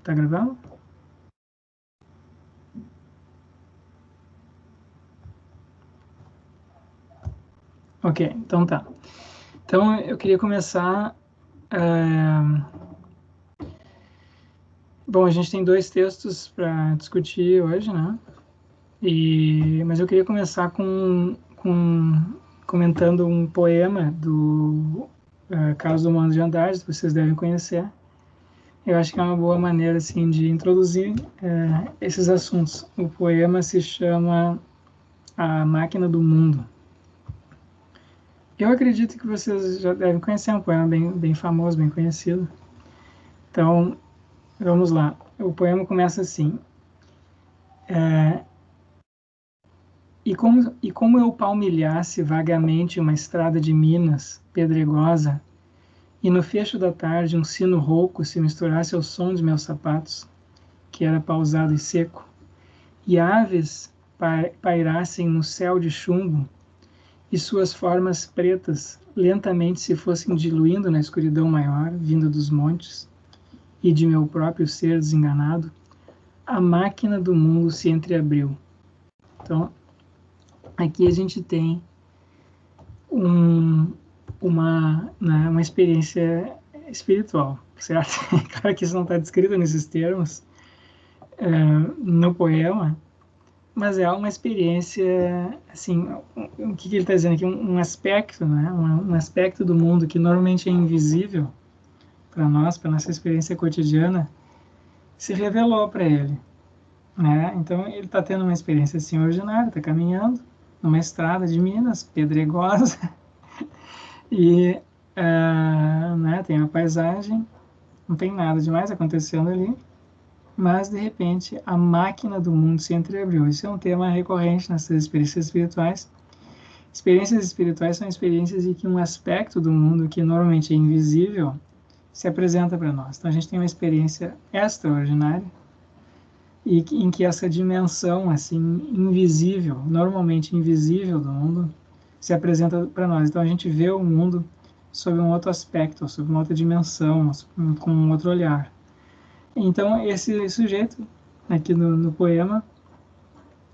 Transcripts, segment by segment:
Tá gravando? Ok, então tá. Então eu queria começar... Bom, a gente tem 2 textos para discutir hoje, né? Mas eu queria começar comentando um poema do Carlos Drummond de Andrade, que vocês devem conhecer. Eu acho que é uma boa maneira assim, de introduzir esses assuntos. O poema se chama A Máquina do Mundo. Eu acredito que vocês já devem conhecer, um poema bem famoso, bem conhecido. Então, vamos lá. O poema começa assim. E como eu palmilhasse vagamente uma estrada de Minas, pedregosa, e no fecho da tarde um sino rouco se misturasse ao som de meus sapatos, que era pausado e seco, e aves pairassem no céu de chumbo, e suas formas pretas lentamente se fossem diluindo na escuridão maior, vinda dos montes, e de meu próprio ser desenganado, a máquina do mundo se entreabriu. Então, aqui a gente tem uma experiência espiritual, certo? Claro que isso não está descrito nesses termos no poema, mas é uma experiência, assim, o que ele está dizendo aqui? Um aspecto, né? Um aspecto do mundo que normalmente é invisível para nós, para nossa experiência cotidiana, se revelou para ele, né? Então ele está tendo uma experiência assim ordinária, está caminhando numa estrada de Minas, pedregosa, e né, tem a paisagem, não tem nada demais acontecendo ali, mas de repente a máquina do mundo se entreabriu. Isso é um tema recorrente nessas experiências espirituais. Experiências espirituais são experiências em que um aspecto do mundo que normalmente é invisível se apresenta para nós. Então a gente tem uma experiência extraordinária e em que essa dimensão assim invisível, normalmente invisível do mundo, se apresenta para nós. Então a gente vê o mundo sob um outro aspecto, sob uma outra dimensão, com um outro olhar. Então esse sujeito aqui no poema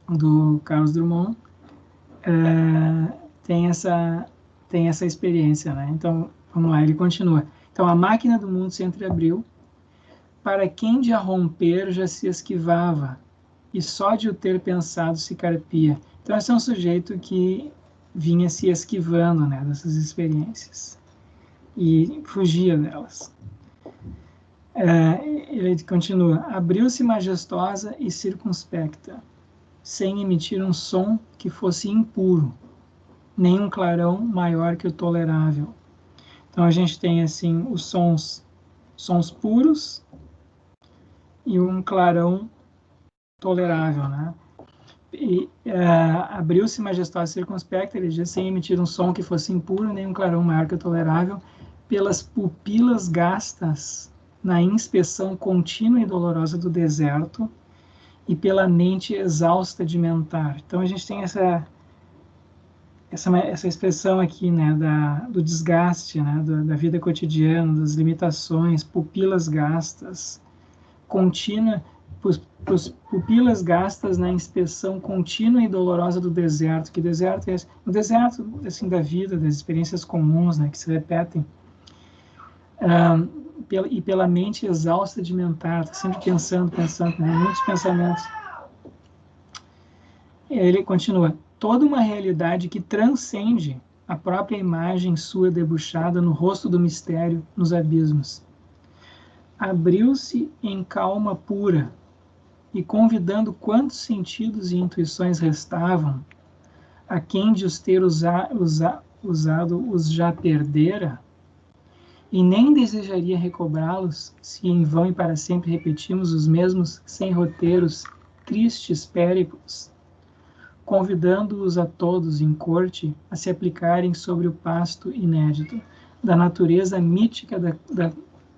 do Carlos Drummond tem essa experiência, né? Então vamos lá, ele continua. Então a máquina do mundo se entreabriu, para quem de a romper já se esquivava, e só de o ter pensado se carpia. Então esse é um sujeito que vinha se esquivando, né, dessas experiências e fugia delas. Ele continua: abriu-se majestosa e circunspecta, sem emitir um som que fosse impuro, nem um clarão maior que o tolerável. Então a gente tem assim os sons puros e um clarão tolerável, né? E abriu-se majestosa e circunspecta, ele diz, sem emitir um som que fosse impuro, nem um clarão maior que o tolerável, pelas pupilas gastas na inspeção contínua e dolorosa do deserto e pela mente exausta de mentar. Então a gente tem essa expressão aqui, né, do desgaste, né, da vida cotidiana, das limitações, pupilas gastas, contínua, pupilas gastas na inspeção contínua e dolorosa do deserto. Que deserto é esse? O deserto, assim, da vida, das experiências comuns, né, que se repetem. E pela mente exausta de mentar, tá sempre pensando, né, muitos pensamentos. E aí ele continua: toda uma realidade que transcende a própria imagem sua debuxada no rosto do mistério, nos abismos. Abriu-se em calma pura, e convidando quantos sentidos e intuições restavam, a quem de os ter usado os já perdera, e nem desejaria recobrá-los, se em vão e para sempre repetimos os mesmos sem roteiros, tristes périplos, convidando-os a todos em corte a se aplicarem sobre o pasto inédito da natureza mítica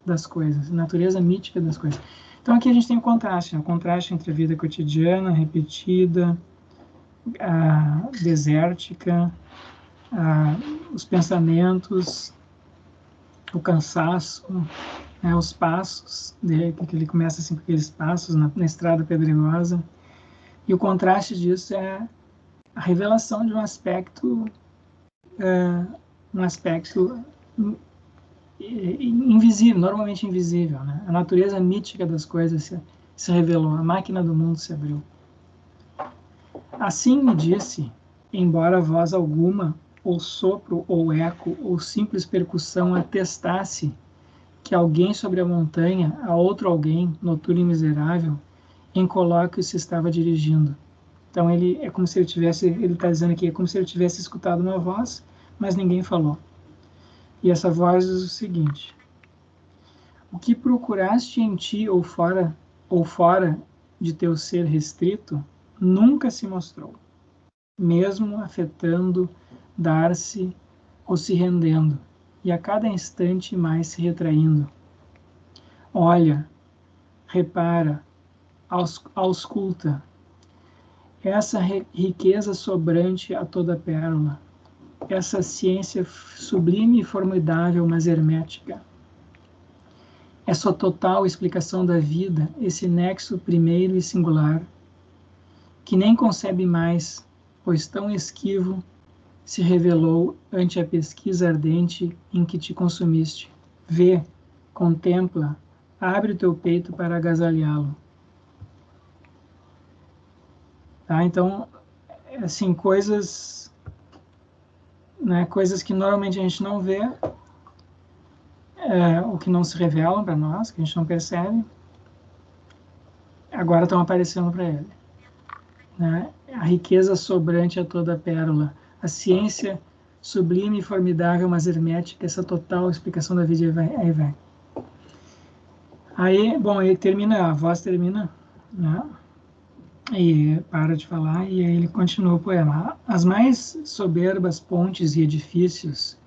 das coisas, natureza mítica das coisas. Então aqui a gente tem o contraste entre a vida cotidiana, repetida, desértica, os pensamentos, o cansaço, né, os passos dele, que ele começa assim com aqueles passos na estrada pedregosa, e o contraste disso é a revelação de um aspecto invisível, normalmente invisível, né? A natureza mítica das coisas se revelou, a máquina do mundo se abriu. Assim me disse, embora voz alguma, ou sopro, ou eco, ou simples percussão atestasse que alguém sobre a montanha, a outro alguém, noturno e miserável, em colóquio se estava dirigindo. Então ele é como se ele tivesse, ele está dizendo aqui, é como se ele tivesse escutado uma voz, mas ninguém falou. E essa voz diz o seguinte: o que procuraste em ti ou fora de teu ser restrito, nunca se mostrou, mesmo afetando, dar-se ou se rendendo, e a cada instante mais se retraindo. Olha, repara, ausculta, essa riqueza sobrante a toda pérola, essa ciência sublime e formidável, mas hermética, essa total explicação da vida, esse nexo primeiro e singular, que nem concebe mais, pois tão esquivo se revelou ante a pesquisa ardente em que te consumiste. Vê, contempla, abre o teu peito para agasalhá-lo. Tá? Então, assim, coisas, né, coisas que normalmente a gente não vê, ou que não se revelam para nós, que a gente não percebe, agora estão aparecendo para ele. Né? A riqueza sobrante a toda a pérola, a ciência sublime e formidável, mas hermética, essa total explicação da vida, aí vai. Aí, bom, ele termina, a voz termina, né? E para de falar, e aí ele continua o poema. As mais soberbas pontes e edifícios,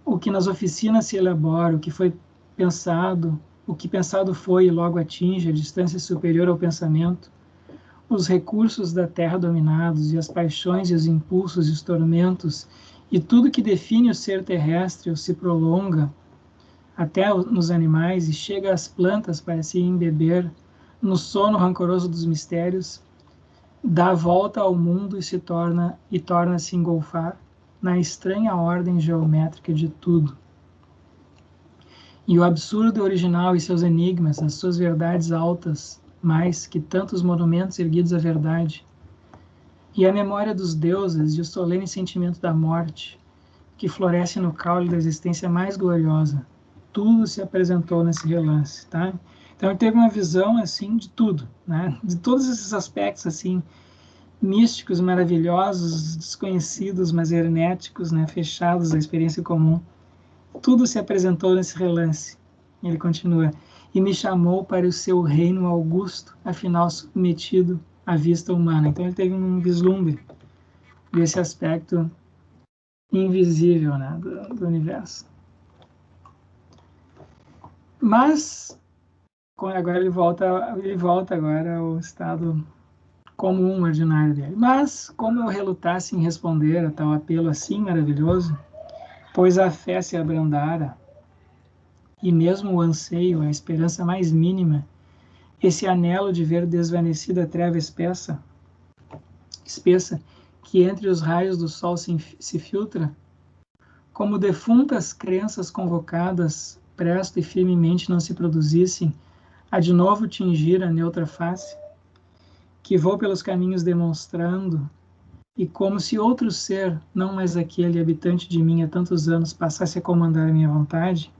o que nas oficinas se elabora, o que foi pensado, o que pensado foi e logo atinge a distância superior ao pensamento, os recursos da terra dominados, e as paixões e os impulsos e os tormentos, e tudo que define o ser terrestre ou se prolonga até nos animais e chega às plantas para se embeber no sono rancoroso dos mistérios, dá a volta ao mundo e torna-se engolfar na estranha ordem geométrica de tudo. E o absurdo original e seus enigmas, as suas verdades altas, mais que tantos monumentos erguidos à verdade, e a memória dos deuses e o solene sentimento da morte, que floresce no caule da existência mais gloriosa, tudo se apresentou nesse relance, tá? Então ele teve uma visão assim de tudo, né? De todos esses aspectos assim místicos, maravilhosos, desconhecidos, mas herméticos, né? Fechados à experiência comum. Tudo se apresentou nesse relance. Ele continua: e me chamou para o seu reino augusto, afinal submetido à vista humana. Então ele teve um vislumbre desse aspecto invisível, né, do universo. Mas agora ele volta agora ao estado comum, ordinário dele. Mas como eu relutasse em responder a tal apelo assim maravilhoso, pois a fé se abrandara, e mesmo o anseio, a esperança mais mínima, esse anelo de ver desvanecida a treva espessa, que entre os raios do sol se filtra, como defuntas crenças convocadas, presto e firmemente não se produzissem, a de novo tingir a neutra face, que vou pelos caminhos demonstrando, e como se outro ser, não mais aquele habitante de mim há tantos anos, passasse a comandar a minha vontade,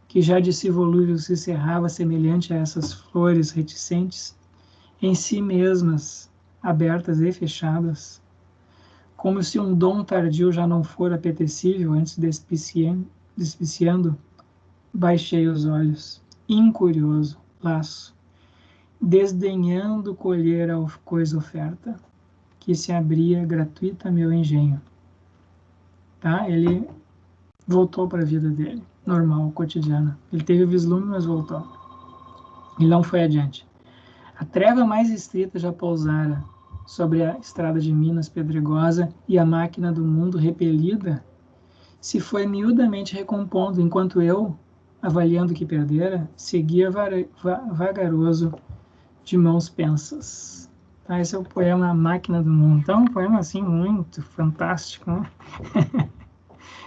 que já de si volúvel se cerrava semelhante a essas flores reticentes, em si mesmas, abertas e fechadas, como se um dom tardio já não for apetecível, antes despiciando, baixei os olhos, incurioso, laço, desdenhando colher a coisa oferta, que se abria gratuita a meu engenho. Tá? Ele voltou para a vida dele, normal, cotidiana. Ele teve o vislumbre, mas voltou. E não foi adiante. A treva mais estreita já pousara sobre a estrada de Minas pedregosa, e a máquina do mundo repelida se foi miudamente recompondo, enquanto eu, avaliando o que perdera, seguia vagaroso de mãos pensas. Tá, esse é o poema A Máquina do Mundo. Então, um poema, assim, muito fantástico, né?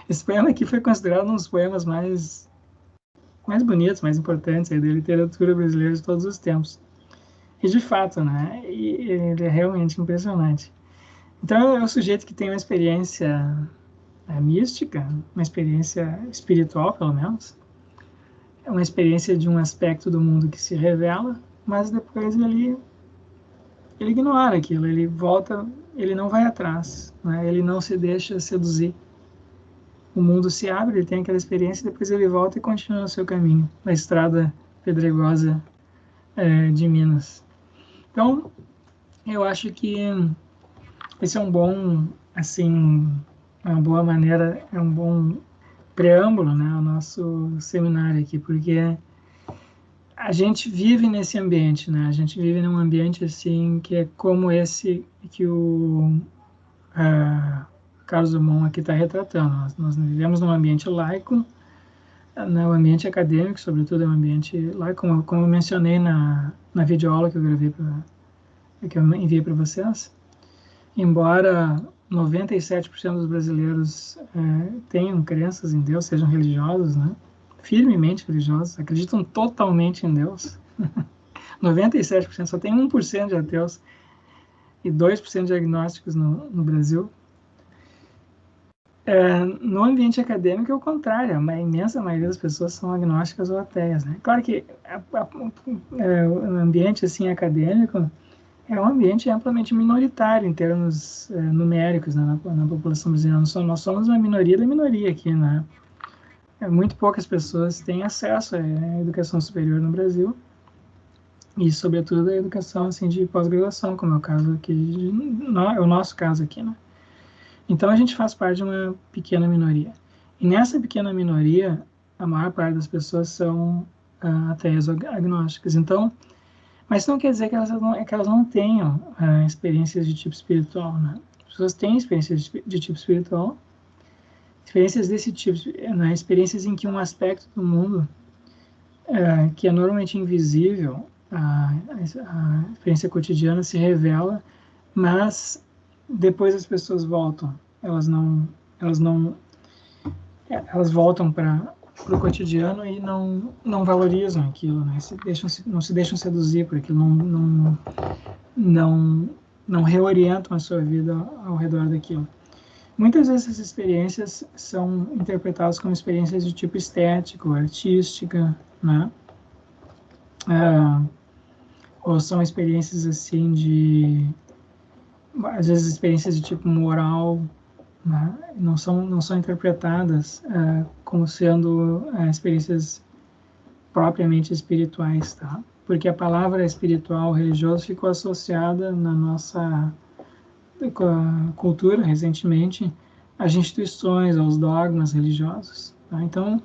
Esse poema aqui foi considerado um dos poemas mais bonitos, mais importantes aí da literatura brasileira de todos os tempos. E, de fato, né? Ele é realmente impressionante. Então, é o sujeito que tem uma experiência mística, uma experiência espiritual, pelo menos, é uma experiência de um aspecto do mundo que se revela, mas depois ele ignora aquilo, ele volta, ele não vai atrás, né? Ele não se deixa seduzir. O mundo se abre, ele tem aquela experiência, depois ele volta e continua o seu caminho, na estrada pedregosa de Minas. Então, eu acho que esse é um bom, assim, é uma boa maneira, é um bom preâmbulo, né, ao nosso seminário aqui, porque a gente vive nesse ambiente, né, a gente vive num ambiente, assim, que é como esse que o Carlos Drummond aqui está retratando. Nós vivemos num ambiente laico, no ambiente acadêmico, sobretudo, é um ambiente laico, como eu mencionei na videoaula que eu gravei, que eu enviei para vocês. Embora 97% dos brasileiros tenham crenças em Deus, sejam religiosos, né? Firmemente religiosos, acreditam totalmente em Deus. 97%, só tem 1% de ateus e 2% de agnósticos no Brasil. No ambiente acadêmico é o contrário, a imensa maioria das pessoas são agnósticas ou ateias, né? Claro que o ambiente assim acadêmico é um ambiente amplamente minoritário em termos numéricos, né, na população brasileira. Nós somos uma minoria da minoria aqui, né? Muito poucas pessoas têm acesso à educação superior no Brasil e, sobretudo, à educação assim, de pós-graduação, como é o caso aqui, é o nosso caso aqui, né? Então, a gente faz parte de uma pequena minoria. E nessa pequena minoria, a maior parte das pessoas são ateias ou agnósticas. Então, mas isso não quer dizer que elas não tenham experiências de tipo espiritual, né? As pessoas têm experiências de tipo espiritual, experiências desse tipo, né? Experiências em que um aspecto do mundo que é normalmente invisível, a experiência cotidiana se revela, mas depois as pessoas voltam, elas voltam para o cotidiano e não valorizam aquilo, né? Não se deixam seduzir por aquilo, não reorientam a sua vida ao redor daquilo. Muitas vezes essas experiências são interpretadas como experiências de tipo estético, artística, né? Ou são experiências assim às vezes experiências de tipo moral, né? Não são interpretadas como sendo experiências propriamente espirituais, tá? Porque a palavra espiritual, religioso, ficou associada na nossa cultura, recentemente, às instituições, aos dogmas religiosos, tá? Então,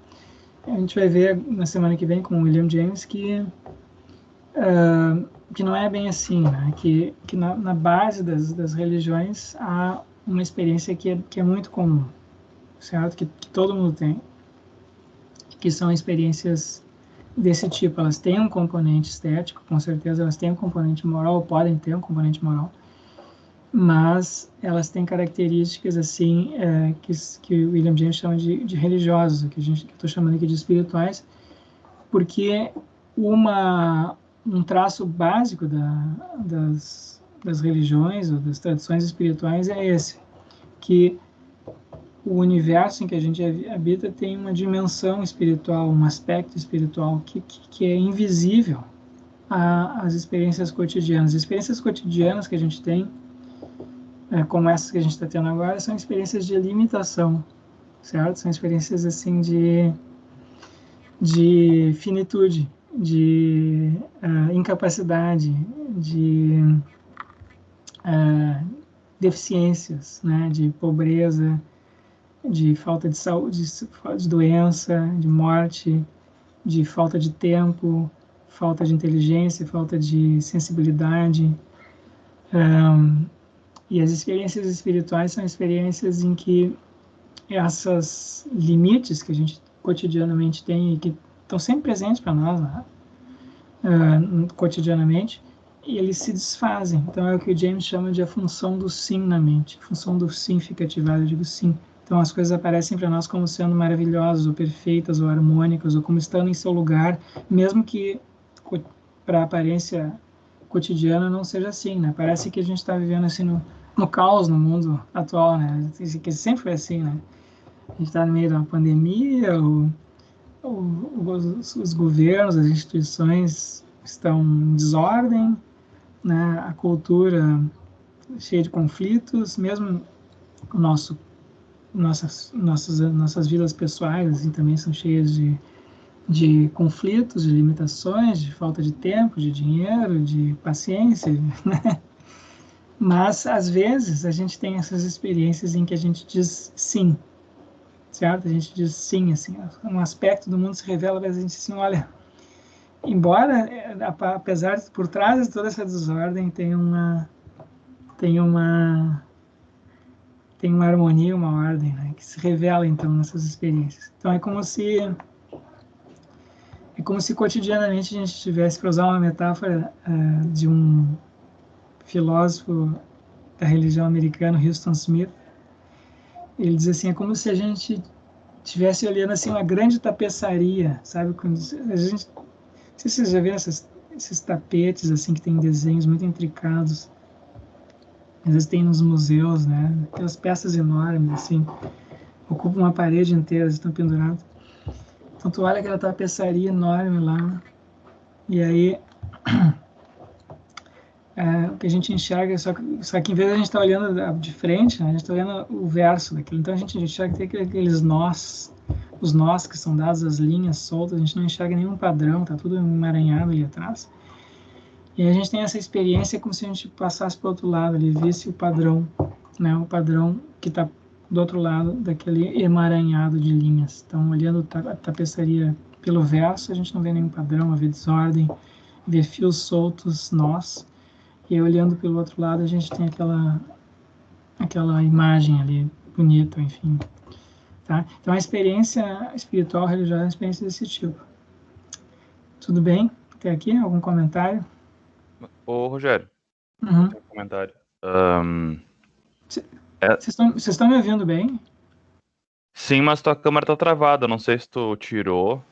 a gente vai ver na semana que vem com o William James que não é bem assim, né? Que na base das religiões há uma experiência que é muito comum, certo? Que todo mundo tem, que são experiências desse tipo. Elas têm um componente estético, com certeza elas têm um componente moral, podem ter um componente moral, mas elas têm características assim que o William James chama de religiosos, que eu estou chamando aqui de espirituais, porque um traço básico das religiões ou das tradições espirituais é esse, que o universo em que a gente habita tem uma dimensão espiritual, um aspecto espiritual que é invisível às experiências cotidianas. As experiências cotidianas que a gente tem, como essas que a gente está tendo agora, são experiências de limitação, certo? São experiências assim de finitude, de incapacidade, de deficiências, né? De pobreza, de falta de saúde, de doença, de morte, de falta de tempo, falta de inteligência, falta de sensibilidade. E as experiências espirituais são experiências em que essas limites que a gente cotidianamente tem e que estão sempre presentes para nós, né? Cotidianamente, e eles se desfazem. Então é o que o James chama de a função do sim na mente. A função do sim fica ativada, eu digo sim. Então as coisas aparecem para nós como sendo maravilhosas, ou perfeitas, ou harmônicas, ou como estando em seu lugar, mesmo que para a aparência cotidiana não seja assim, né? Parece que a gente está vivendo assim no caos no mundo atual, né? Que sempre foi assim, né? A gente está no meio de uma pandemia, os governos, as instituições estão em desordem, né? A cultura cheia de conflitos, mesmo o nossas vidas pessoais assim, também são cheias de conflitos, de limitações, de falta de tempo, de dinheiro, de paciência, né? Mas, às vezes, a gente tem essas experiências em que a gente diz sim, certo? A gente diz sim, assim, um aspecto do mundo se revela, mas a gente assim, olha, embora, apesar de por trás de toda essa desordem, tem uma, tem uma harmonia, uma ordem, né, que se revela, então, nessas experiências. Então, é como se cotidianamente a gente tivesse, para usar uma metáfora de um filósofo da religião americana, Houston Smith, ele diz assim, é como se a gente estivesse olhando assim uma grande tapeçaria, sabe? Quando a gente, não sei se vocês já viram esses tapetes assim que tem desenhos muito intricados, às vezes tem nos museus, né? Aquelas peças enormes assim, ocupam uma parede inteira, estão penduradas. Então tu olha aquela tapeçaria enorme lá e aí o que a gente enxerga, só que em vez de a gente estar olhando de frente, né, a gente está olhando o verso daquilo. Então a gente enxerga que tem aqueles nós, os nós que são dados, as linhas soltas, a gente não enxerga nenhum padrão, tá tudo emaranhado ali atrás. E a gente tem essa experiência como se a gente passasse para o outro lado ali, visse o padrão, né, o padrão que está do outro lado daquele emaranhado de linhas. Então, olhando a tapeçaria pelo verso, a gente não vê nenhum padrão, vê desordem, vê fios soltos, nós. E aí, olhando pelo outro lado, a gente tem aquela imagem ali bonita, enfim. Tá? Então, a experiência espiritual religiosa é uma experiência desse tipo. Tudo bem? Até aqui? Algum comentário? Ô, Rogério, Uhum. tem um comentário. Vocês estão me ouvindo bem? Sim, mas tua câmera tá travada. Não sei se tu tirou.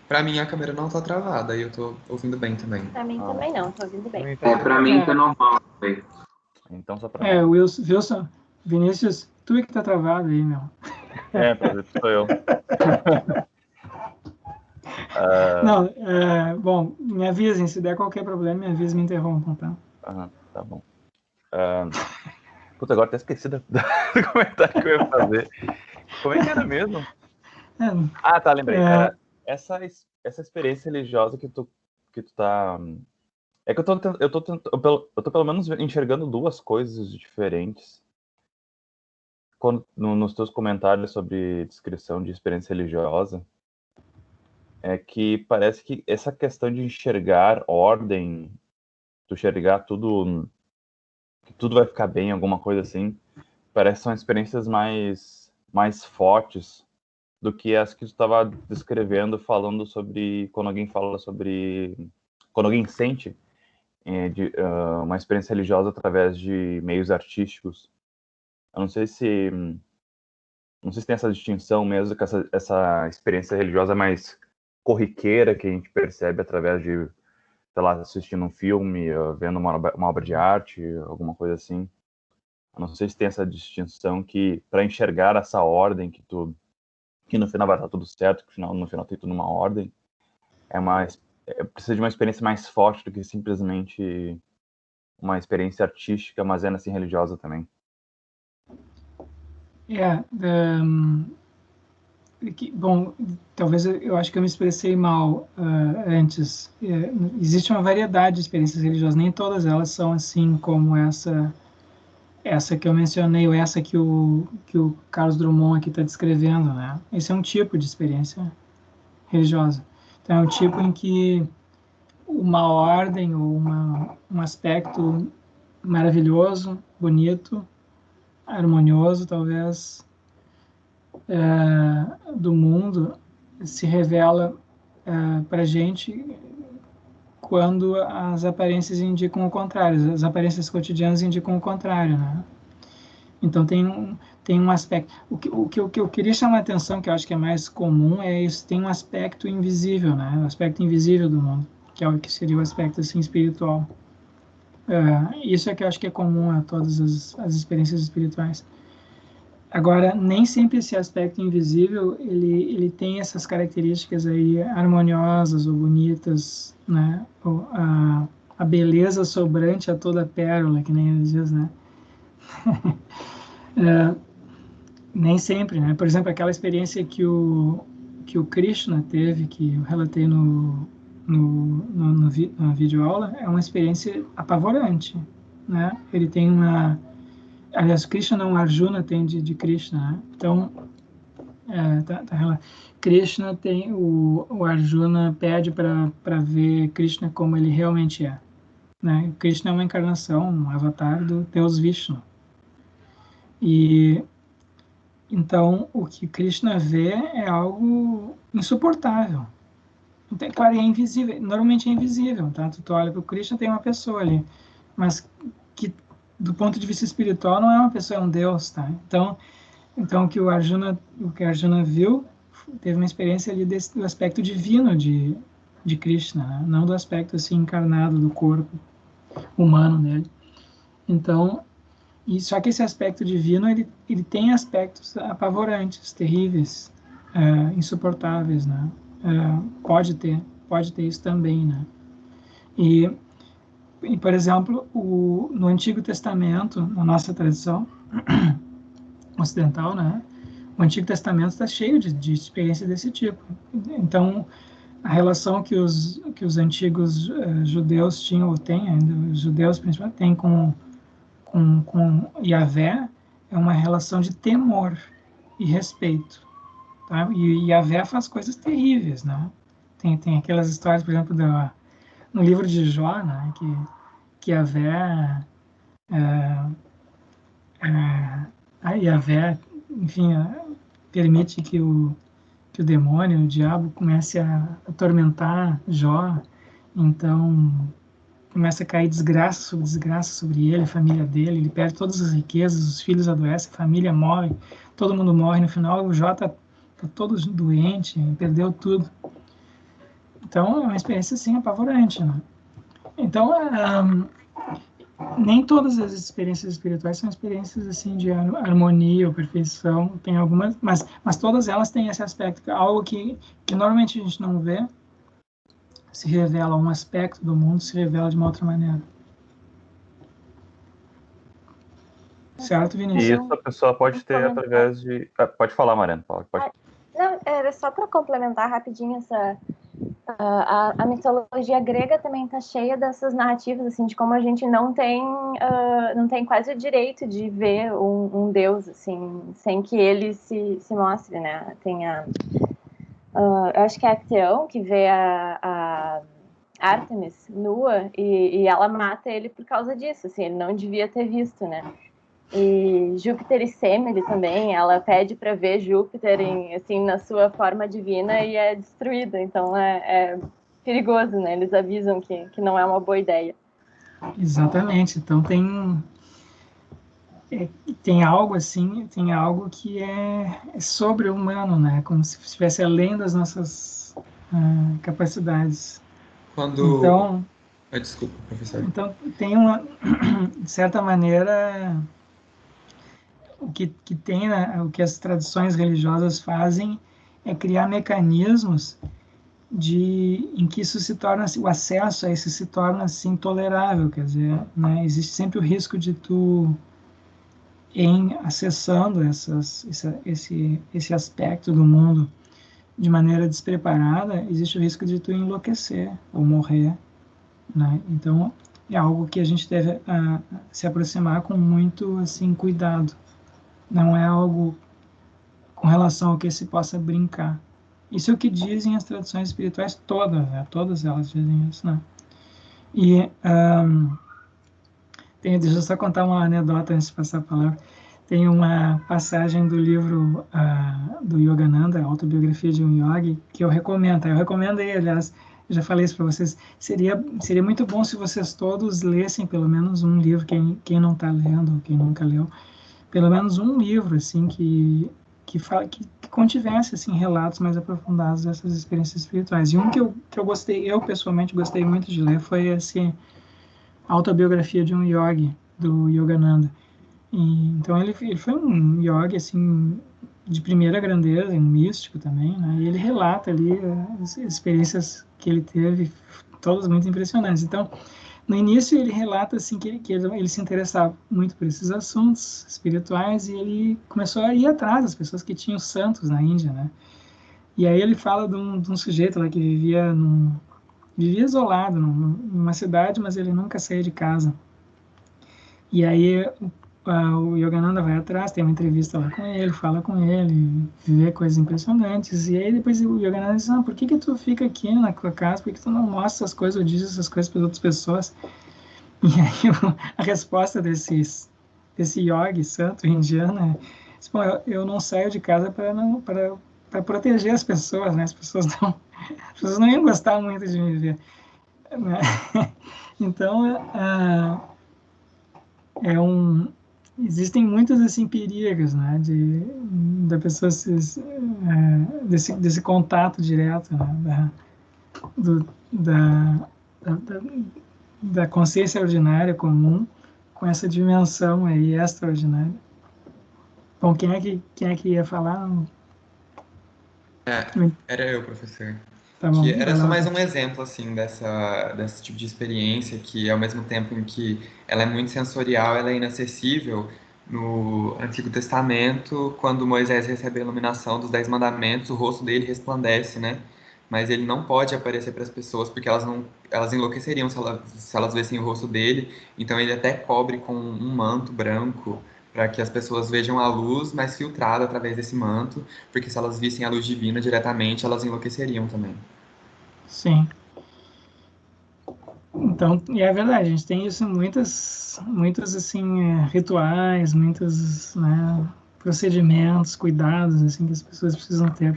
Pra mim a câmera não tá travada e eu tô ouvindo bem também. Pra mim também não, tô ouvindo bem. Pra mim tá normal também. Então só pra mim. Wilson, Vinícius, tu é que tá travado aí, meu. Pelo jeito sou eu. Não, bom, me avisem, se der qualquer problema, me avisem, me interrompam, tá? Tá bom. Puta, agora até esqueci do comentário que eu ia fazer. Como é que era mesmo? Tá, lembrei. Era essa experiência religiosa que tu tá... É que eu tô pelo menos enxergando duas coisas diferentes nos teus comentários sobre descrição de experiência religiosa. É que parece que essa questão de enxergar ordem, tu enxergar tudo, que tudo vai ficar bem, alguma coisa assim, parece que são experiências mais fortes do que as que tu estava descrevendo, falando sobre quando alguém sente uma experiência religiosa através de meios artísticos. Eu não sei se tem essa distinção mesmo, que essa experiência religiosa mais corriqueira que a gente percebe através de, sei lá, assistindo um filme, vendo uma obra de arte, alguma coisa assim. Eu não sei se tem essa distinção que, para enxergar essa ordem que no final vai estar tudo certo, que no final tem tudo numa ordem, precisa de uma experiência mais forte do que simplesmente uma experiência artística, mas ainda assim religiosa também. Bom, talvez eu acho que eu me expressei mal antes. Existe uma variedade de experiências religiosas, nem todas elas são assim como essa que eu mencionei, ou essa que o Carlos Drummond aqui está descrevendo, né? Esse é um tipo de experiência religiosa. Então, é um tipo em que uma ordem ou um aspecto maravilhoso, bonito, harmonioso, talvez, do mundo se revela para a gente quando as aparências indicam o contrário, as aparências cotidianas indicam o contrário, né? Então tem um aspecto. O que eu queria chamar a atenção, que eu acho que é mais comum, é isso, tem um aspecto invisível, né? O aspecto invisível do mundo, que é o que seria o aspecto assim, espiritual. Isso é que eu acho que é comum a todas as experiências espirituais. Agora, nem sempre esse aspecto invisível, ele tem essas características aí harmoniosas ou bonitas, né? A beleza sobrante a toda pérola, que nem eles dizem, né? Nem sempre, né? Por exemplo, aquela experiência que o Krishna teve, que eu relatei no na videoaula, é uma experiência apavorante, né? Ele tem uma... Aliás, Krishna não, Arjuna tem de Krishna, né? Então, Krishna tem... O Arjuna pede para ver Krishna como ele realmente é, né? Krishna é uma encarnação, um avatar do Deus Vishnu. E então, o que Krishna vê é algo insuportável. Então, claro, é invisível. Normalmente é invisível, tá? Tu olha para o Krishna, tem uma pessoa ali, mas que, do ponto de vista espiritual, não é uma pessoa, é um Deus, tá? Então o que Arjuna viu, teve uma experiência ali do aspecto divino de Krishna, né? Não do aspecto assim encarnado do corpo humano dele. Então, só que esse aspecto divino, ele tem aspectos apavorantes, terríveis, insuportáveis, né? Pode ter isso também, né? E por exemplo, no Antigo Testamento, na nossa tradição ocidental, né? O Antigo Testamento está cheio de experiências desse tipo. Então, a relação que os antigos judeus tinham, ou têm ainda, os judeus principalmente, têm com Yahvé é uma relação de temor e respeito, tá? E Yahvé faz coisas terríveis, né? Tem aquelas histórias, por exemplo, no livro de Jó, né? Que Yahvé Yahvé, enfim, permite que o demônio, o diabo, comece a atormentar Jó. Então começa a cair desgraça sobre ele, a família dele, ele perde todas as riquezas, os filhos adoecem, a família morre, todo mundo morre, no final o Jó tá todo doente, perdeu tudo. Então é uma experiência assim apavorante, né? Então nem todas as experiências espirituais são experiências assim de harmonia ou perfeição, tem algumas, mas todas elas têm esse aspecto, algo que normalmente a gente não vê, se revela, um aspecto do mundo se revela de uma outra maneira. Certo, Vinícius? E isso a pessoa pode ter através de... pode falar, Mariana. Pode. Não, era só para complementar rapidinho essa... A mitologia grega também está cheia dessas narrativas, assim, de como a gente não tem quase o direito de ver um deus, assim, sem que ele se mostre, né? Tem eu acho que é Acteão que vê a Ártemis nua e ela mata ele por causa disso, assim, ele não devia ter visto, né? E Júpiter e Semele também, ela pede para ver Júpiter assim, na sua forma divina e é destruída, então é perigoso, né? Eles avisam que não é uma boa ideia. Exatamente, então tem algo assim, tem algo que é sobre-humano, né? Como se estivesse além das nossas capacidades. Então, desculpa, professor. Então, tem de certa maneira, o que tem, né, o que as tradições religiosas fazem é criar mecanismos em que isso se torna, o acesso a isso se torna assim tolerável, quer dizer, né, existe sempre o risco de tu, em acessando esse aspecto do mundo de maneira despreparada, existe o risco de tu enlouquecer ou morrer, né? Então é algo que a gente deve se aproximar com muito assim cuidado. Não é algo com relação ao que se possa brincar. Isso é o que dizem as tradições espirituais todas, né? Todas elas dizem isso, né? E deixa eu só contar uma anedota antes de passar a palavra. Tem uma passagem do livro do Yogananda, a Autobiografia de um Yogi, que eu recomendo. Eu recomendo aí, aliás, eu já falei isso para vocês. Seria muito bom se vocês todos lessem pelo menos um livro, quem não está lendo, quem nunca leu, pelo menos um livro assim que contivesse assim relatos mais aprofundados dessas experiências espirituais. E um que eu gostei, eu pessoalmente gostei muito de ler, foi esse Autobiografia de um Yogi, do Yogananda. Então ele foi um yogi assim de primeira grandeza, um místico também, né? E ele relata ali as experiências que ele teve, todas muito impressionantes. Então, no início ele relata assim que ele se interessava muito por esses assuntos espirituais e ele começou a ir atrás das pessoas que tinham santos na Índia, né? E aí ele fala de um sujeito lá que vivia isolado numa cidade, mas ele nunca saía de casa. E aí o Yogananda vai atrás, tem uma entrevista lá com ele, fala com ele, vê coisas impressionantes. E aí depois o Yogananda diz, por que tu fica aqui na tua casa? Por que tu não mostra essas coisas ou diz essas coisas para outras pessoas? E aí a resposta desse yogi santo indiano é, eu não saio de casa para proteger as pessoas, né? As pessoas não iam gostar muito de me ver, né? Então, existem muitos assim perigos, né, da pessoa desse contato direto, né, da consciência ordinária comum com essa dimensão aí extraordinária. Bom, quem é que ia falar? Era eu, professor. Tá bom, Que era só mais Tati. um exemplo, assim, desse tipo de experiência que, ao mesmo tempo em que ela é muito sensorial, ela é inacessível. No Antigo Testamento, quando Moisés recebe a iluminação dos 10 mandamentos, o rosto dele resplandece, né? Mas ele não pode aparecer para as pessoas porque elas enlouqueceriam se elas vissem o rosto dele. Então ele até cobre com um manto branco para que as pessoas vejam a luz, mas filtrada através desse manto, porque se elas vissem a luz divina diretamente, elas enlouqueceriam também. Sim. Então, e é verdade, a gente tem isso em muitos assim, rituais, muitos, né, procedimentos, cuidados assim que as pessoas precisam ter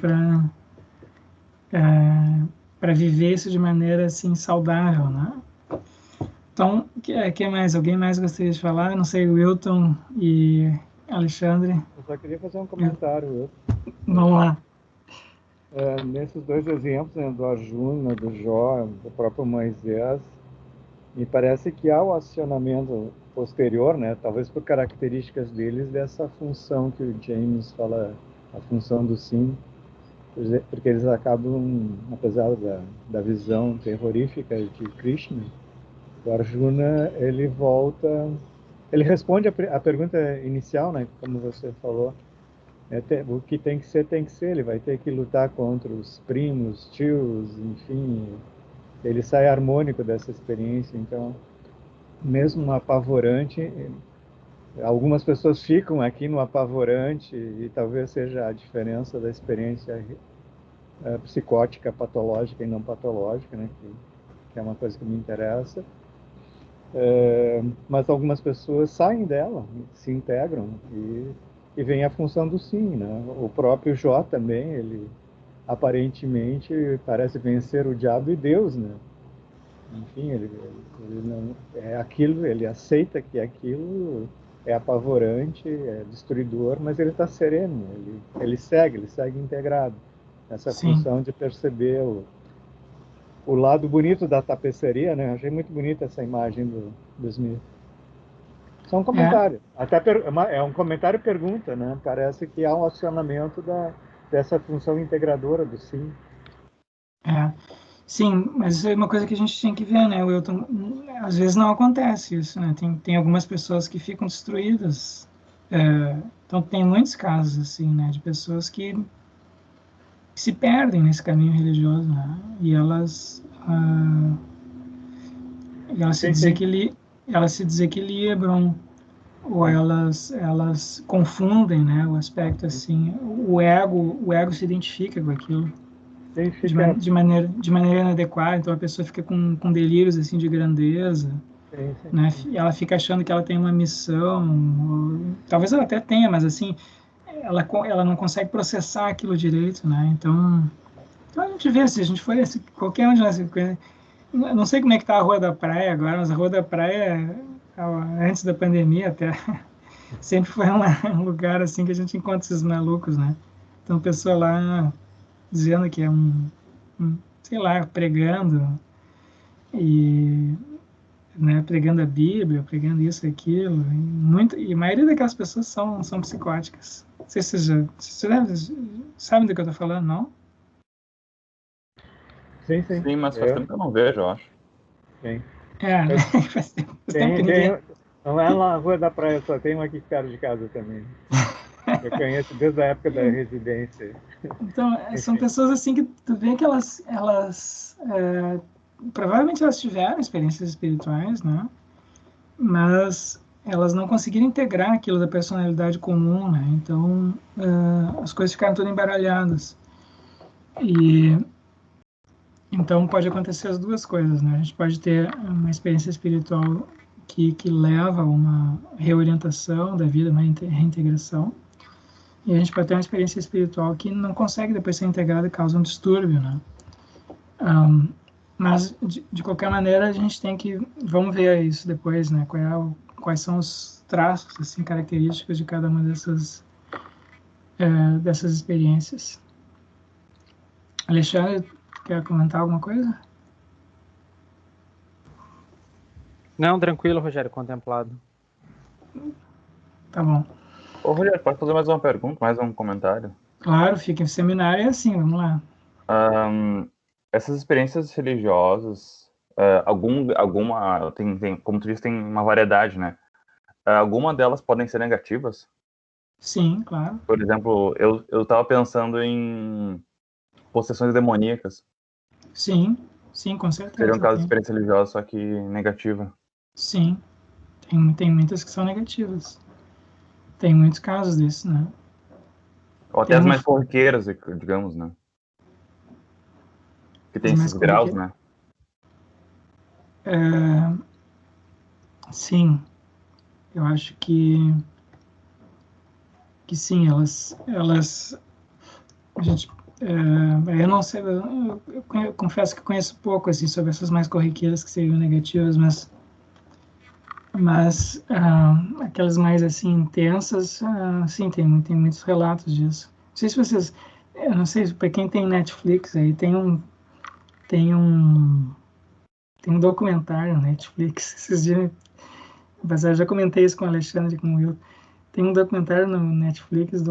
para viver isso de maneira assim saudável, né? Então, que mais? Alguém mais gostaria de falar? Não sei, Wilton e Alexandre. Eu só queria fazer um comentário, Wilton. Vamos lá. Nesses dois exemplos, né, do Arjuna, do Jó, do próprio Moisés, me parece que há o acionamento posterior, né, talvez por características deles, dessa função que o James fala, a função do sim, porque eles acabam, apesar da visão terrorífica de Krishna, o Arjuna, ele responde a pergunta inicial, né, como você falou, o que tem que ser, ele vai ter que lutar contra os primos, tios, enfim, ele sai harmônico dessa experiência. Então, mesmo no apavorante, algumas pessoas ficam aqui no apavorante e talvez seja a diferença da experiência psicótica, patológica e não patológica, né, que é uma coisa que me interessa. Mas algumas pessoas saem dela, se integram e vem a função do sim, né? O próprio Jó também, ele aparentemente parece vencer o diabo e Deus, né? Enfim, ele não é aquilo, ele aceita que aquilo é apavorante, é destruidor, mas ele está sereno, ele segue integrado. Essa função de perceber o lado bonito da tapeçaria, né? Achei muito bonita essa imagem do Smith. Só um comentário. Até é um comentário pergunta, né? Parece que há um acionamento dessa função integradora do sim. Sim, mas isso é uma coisa que a gente tinha que ver, né, Wilton? Às vezes não acontece isso, né? Tem algumas pessoas que ficam destruídas. Então tem muitos casos assim, né, de pessoas que se perdem nesse caminho religioso, né? E elas se desequilibram, ou elas confundem, né, o aspecto assim, o ego se identifica com aquilo de maneira inadequada, então a pessoa fica com delírios assim de grandeza. sim. Né? Ela fica achando que ela tem uma missão, talvez ela até tenha, mas assim, ela não consegue processar aquilo direito, né? Então a gente vê, se a gente for qualquer um de nós, eu não sei como é que tá a Rua da Praia agora, mas a Rua da Praia, antes da pandemia até, sempre foi um lugar assim que a gente encontra esses malucos, né? Então, pessoa lá dizendo que é sei lá, pregando, e, né, pregando a Bíblia, pregando isso e aquilo. E a maioria daquelas pessoas são psicóticas. Não sei se vocês sabem do que eu estou falando, não? Sim. Sim, mas faz tempo que eu não vejo, eu acho. Sim. Né? Faz tempo que ninguém... Não é na Rua da Praia, só tem uma aqui perto de casa também. Eu conheço desde a época da residência. Então, são pessoas assim que tu vê que elas provavelmente elas tiveram experiências espirituais, né? Mas elas não conseguiram integrar aquilo da personalidade comum, né? Então, as coisas ficaram todas embaralhadas. E então pode acontecer as duas coisas, né? A gente pode ter uma experiência espiritual que leva a uma reorientação da vida, uma reintegração. E a gente pode ter uma experiência espiritual que não consegue depois ser integrada e causa um distúrbio, né? Mas, de qualquer maneira, a gente tem que... Vamos ver isso depois, né? Quais são os traços, assim, características de cada uma dessas experiências. Alexandre, quer comentar alguma coisa? Não, tranquilo, Rogério, contemplado. Tá bom. Ô, Rogério, pode fazer mais uma pergunta, mais um comentário? Claro, fica em seminário, é assim, vamos lá. Essas experiências religiosas, alguma, como tu disse, tem uma variedade, né? Alguma delas podem ser negativas? Sim, claro. Por exemplo, eu estava pensando em possessões demoníacas. Sim, com certeza. Seria um caso de experiência religiosa, só que negativa. Sim, tem muitas que são negativas. Tem muitos casos desses, né? Ou até as mais corriqueiras, digamos, né? Que tem esses graus, né? Sim, eu acho que sim, elas a gente, eu não sei, eu confesso que conheço pouco assim sobre essas mais corriqueiras que seriam negativas, mas aquelas mais assim intensas, sim, tem muitos relatos disso. Não sei se vocês, eu não sei, para quem tem Netflix aí tem um documentário no Netflix. Esses dias, eu já comentei isso com o Alexandre, com o Will. Tem um documentário no Netflix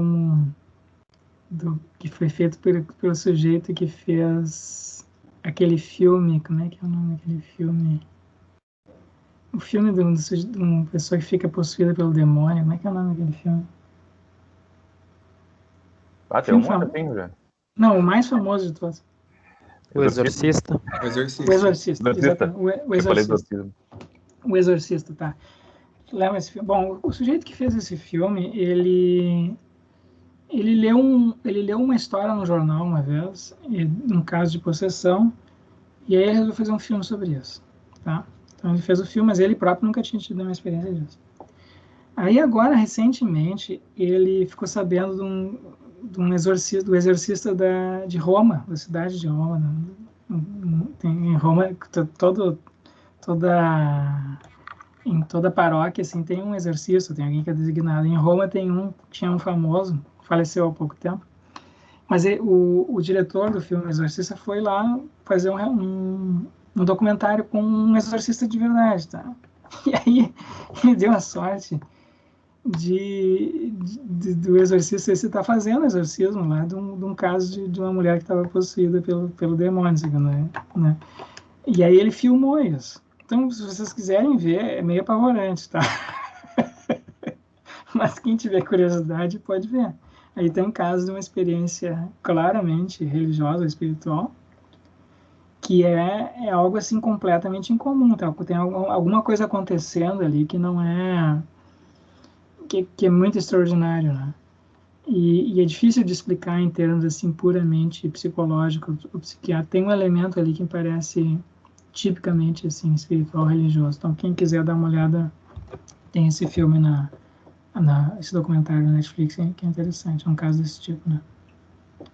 que foi feito pelo sujeito que fez aquele filme. Como é que é o nome daquele filme? O filme de uma pessoa que fica possuída pelo demônio. Como é que é o nome daquele filme? Tem um monte assim, Rogério. Não, o mais famoso de todos. O Exorcista. O Exorcista, exatamente. O Exorcista. O Exorcista, tá. Leva esse filme. Bom, o sujeito que fez esse filme, ele leu uma história no jornal uma vez, um caso de possessão, e aí ele resolveu fazer um filme sobre isso, tá? Então ele fez o filme, mas ele próprio nunca tinha tido uma experiência disso. Aí agora, recentemente, ele ficou sabendo do exorcista de Roma, da cidade de Roma. Em Roma, em toda paróquia assim, tem um exorcista, tem alguém que é designado. Em Roma tinha um famoso, faleceu há pouco tempo, mas o diretor do filme Exorcista foi lá fazer um documentário com um exorcista de verdade, tá? E aí ele deu a sorte do exorcista estar fazendo exorcismo lá de um caso de uma mulher que estava possuída pelo demônio, né? E aí ele filmou isso. Então, se vocês quiserem ver, é meio apavorante, tá? Mas quem tiver curiosidade pode ver. Aí tem um caso de uma experiência claramente religiosa, espiritual, que é algo assim completamente incomum, tá? Tem alguma coisa acontecendo ali que não é... que é muito extraordinário, né? E é difícil de explicar em termos assim puramente psicológicos ou psiquiátricos. Tem um elemento ali que me parece tipicamente assim, espiritual religioso. Então, quem quiser dar uma olhada, tem esse filme esse documentário na Netflix que é interessante, é um caso desse tipo, né?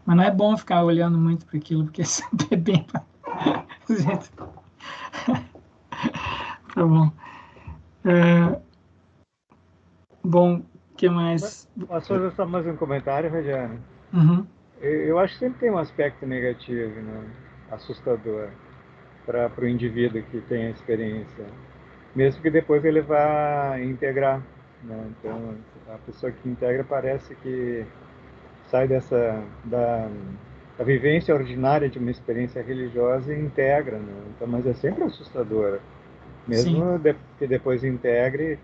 Mas não é bom ficar olhando muito para aquilo, porque sempre é bem... Gente, tá bom. Bom, o que mais? Só só mais um comentário, Rogério. Uhum. Eu acho que sempre tem um aspecto negativo, né? Assustador, para o indivíduo que tem a experiência. Mesmo que depois ele vá integrar, né? Então, a pessoa que integra parece que sai da vivência ordinária de uma experiência religiosa e integra, né? Então, mas é sempre assustador. Sim. Mesmo que depois integre,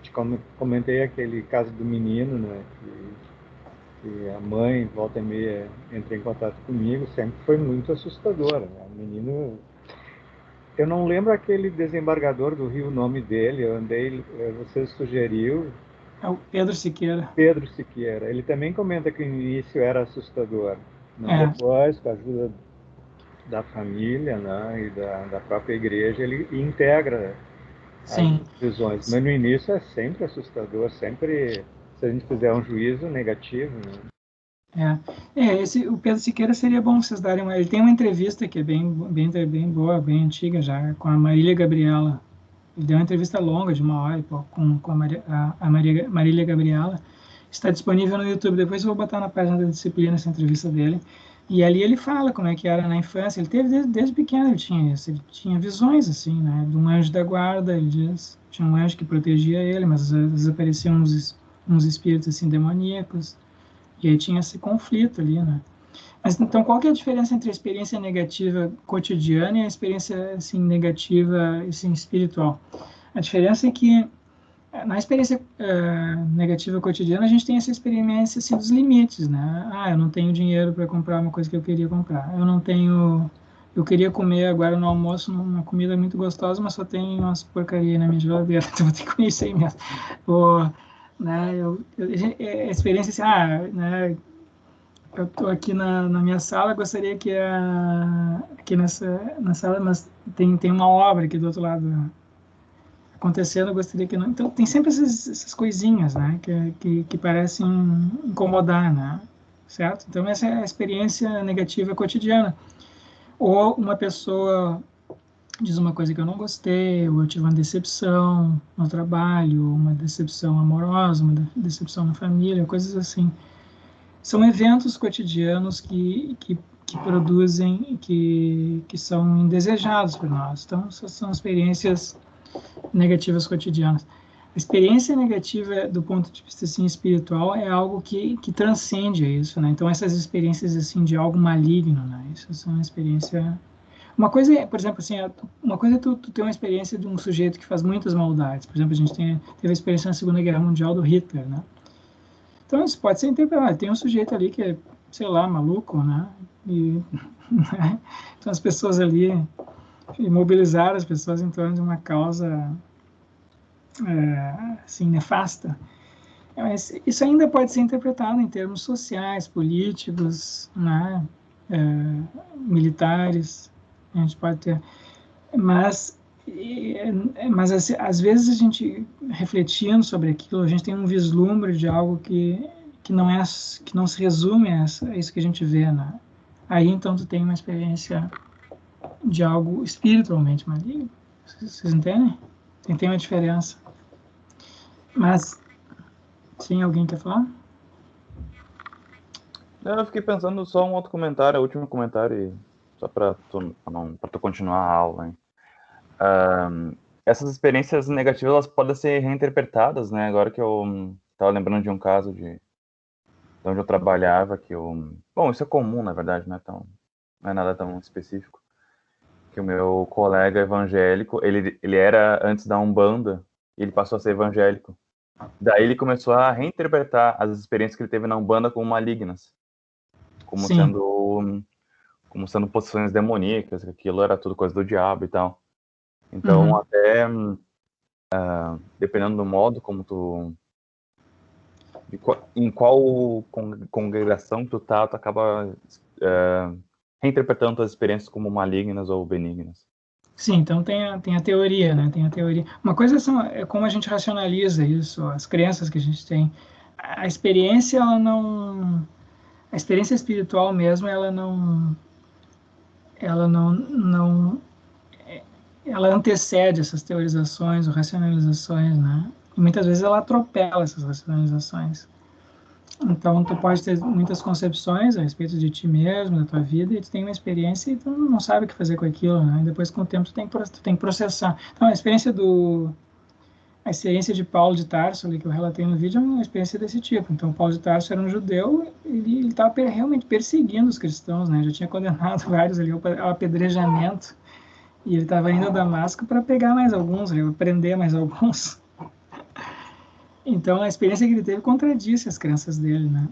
te comentei aquele caso do menino, né? Que a mãe, volta e meia, entra em contato comigo, sempre foi muito assustador, né? O menino... Eu não lembro aquele desembargador do Rio, o nome dele, eu andei, você sugeriu, É o Pedro Siqueira. Pedro Siqueira. Ele também comenta que no início era assustador, mas É. depois, com a ajuda da família, né, e da própria igreja, ele integra Sim. as visões. Mas no início é sempre assustador, sempre, se a gente fizer um juízo negativo, né? O Pedro Siqueira seria bom vocês darem uma... Ele tem uma entrevista que é bem boa, bem antiga já, com a Marília Gabriela. Ele deu uma entrevista longa, de 1 hora e pouco, com a Marília Gabriela. Está disponível no YouTube. Depois eu vou botar na página da disciplina essa entrevista dele. E ali ele fala como é que era na infância. Ele teve desde pequeno, ele tinha isso. Ele tinha visões, assim, né? De um anjo da guarda, ele diz. Tinha um anjo que protegia ele, mas às vezes apareciam uns espíritos, assim, demoníacos. E aí tinha esse conflito ali, né? Mas então, qual que é a diferença entre a experiência negativa cotidiana e a experiência assim, negativa assim, espiritual? A diferença é que na experiência negativa cotidiana a gente tem essa experiência assim, dos limites, né? Eu não tenho dinheiro para comprar uma coisa que eu queria comprar. Eu queria comer agora no almoço uma comida muito gostosa, mas só tem umas porcaria na minha geladeira, então vou ter que comer isso aí mesmo. Né, a experiência assim, né, eu estou aqui na minha sala, gostaria que aqui na sala, mas tem uma obra aqui do outro lado acontecendo, eu gostaria que não. Então tem sempre essas coisinhas, né, que parecem incomodar, né, certo? Então essa é a experiência negativa cotidiana. Ou uma pessoa diz uma coisa que eu não gostei, ou eu tive uma decepção no trabalho, uma decepção amorosa, uma decepção na família, coisas assim. São eventos cotidianos que produzem, que são indesejados por nós. Então, essas são experiências negativas cotidianas. A experiência negativa, do ponto de vista assim, espiritual, é algo que transcende isso, né? Então, essas experiências assim de algo maligno, né? Isso são uma experiência... Uma coisa é, por exemplo, assim, uma coisa é tu ter uma experiência de um sujeito que faz muitas maldades. Por exemplo, a gente teve a experiência na Segunda Guerra Mundial do Hitler, né? Então, isso pode ser interpretado. Tem um sujeito ali que é, sei lá, maluco, né? E, né? Então, as pessoas ali mobilizaram as pessoas em torno de uma causa assim, nefasta. Mas isso ainda pode ser interpretado em termos sociais, políticos, né? Militares. A gente pode ter... Mas às vezes a gente refletindo sobre aquilo, a gente tem um vislumbre de algo que não se resume a isso que a gente vê, né? Aí então tu tem uma experiência de algo espiritualmente maligno. Vocês entendem? Tem uma diferença. Mas sim, alguém quer falar? Eu fiquei pensando só um outro comentário, o último comentário, só para tu continuar a aula, hein? Essas experiências negativas, elas podem ser reinterpretadas, né? Agora que eu estava lembrando de um caso de onde eu trabalhava, bom, isso é comum, na verdade, não é nada tão específico, que o meu colega evangélico, ele era antes da Umbanda, e ele passou a ser evangélico. Daí ele começou a reinterpretar as experiências que ele teve na Umbanda como malignas, como Sim. sendo possessões demoníacas, que aquilo era tudo coisa do diabo e tal. Então, até dependendo do modo como em qual congregação tu tá, tu acaba reinterpretando as experiências como malignas ou benignas. Sim, então tem a teoria, né? Tem a teoria. Uma coisa é como a gente racionaliza isso, as crenças que a gente tem. A experiência, ela não... A experiência espiritual mesmo, ela antecede essas teorizações ou racionalizações, né? E muitas vezes ela atropela essas racionalizações. Então, tu pode ter muitas concepções a respeito de ti mesmo, da tua vida, e tu tem uma experiência e tu não sabe o que fazer com aquilo, né? E depois, com o tempo, tu tem que processar. Então, a experiência de Paulo de Tarso, ali, que eu relatei no vídeo, é uma experiência desse tipo. Então, Paulo de Tarso era um judeu, ele estava realmente perseguindo os cristãos, né? Já tinha condenado vários ali ao apedrejamento, e ele estava indo a Damasco para pegar mais alguns, prender mais alguns. Então, a experiência que ele teve contradisse as crenças dele, né?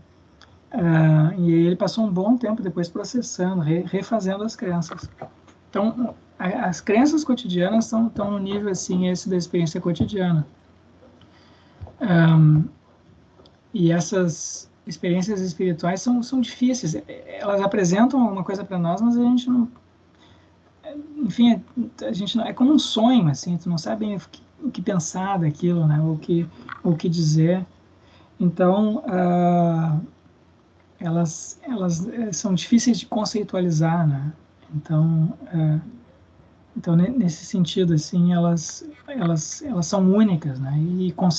E ele passou um bom tempo depois processando, refazendo as crenças. Então, as crenças cotidianas estão no nível assim, esse da experiência cotidiana. E essas experiências espirituais são difíceis. Elas apresentam alguma coisa para nós, mas a gente não... Enfim, a gente não, é como um sonho, assim, tu não sabe bem o que pensar daquilo, né? O que dizer. Então, elas são difíceis de conceitualizar, né? Então nesse sentido, assim, elas são únicas, né? E com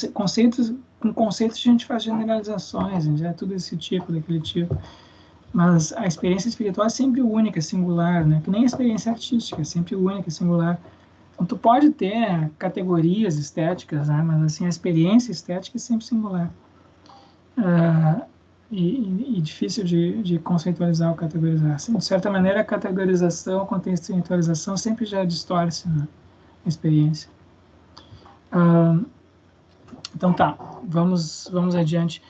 conceitos a gente faz generalizações, é tudo esse tipo, daquele tipo. Mas a experiência espiritual é sempre única, singular, né? Que nem a experiência artística, é sempre única, singular. Então, tu pode ter categorias estéticas, né? Mas assim, a experiência estética é sempre singular. E difícil de conceitualizar ou categorizar. Assim, de certa maneira, a categorização, a contextualização sempre já distorce, né, a experiência. Então tá, vamos adiante.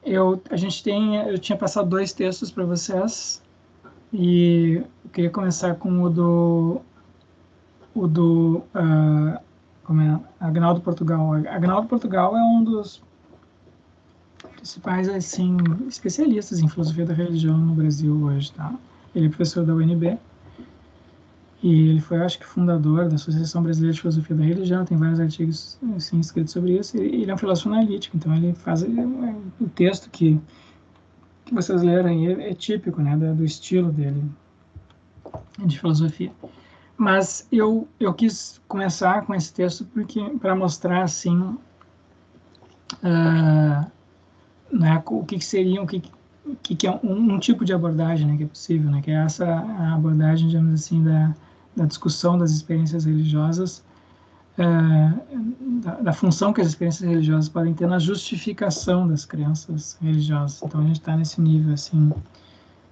Eu tinha passado 2 textos para vocês e eu queria começar com o do Agnaldo Portugal. Agnaldo Portugal é um dos principais assim, especialistas em filosofia da religião no Brasil hoje, tá? Ele é professor da UNB e ele foi, acho que, fundador da Associação Brasileira de Filosofia da Religião, tem vários artigos assim, escritos sobre isso, e ele é um filósofo analítico, então ele faz o texto que vocês leram aí é típico, né, do estilo dele de filosofia. Mas eu quis começar com esse texto para mostrar assim né, o que seria, o que é um tipo de abordagem, né, que é possível, né, que é essa a abordagem, digamos assim, da discussão das experiências religiosas, da função que as experiências religiosas podem ter na justificação das crenças religiosas. Então a gente está nesse nível assim,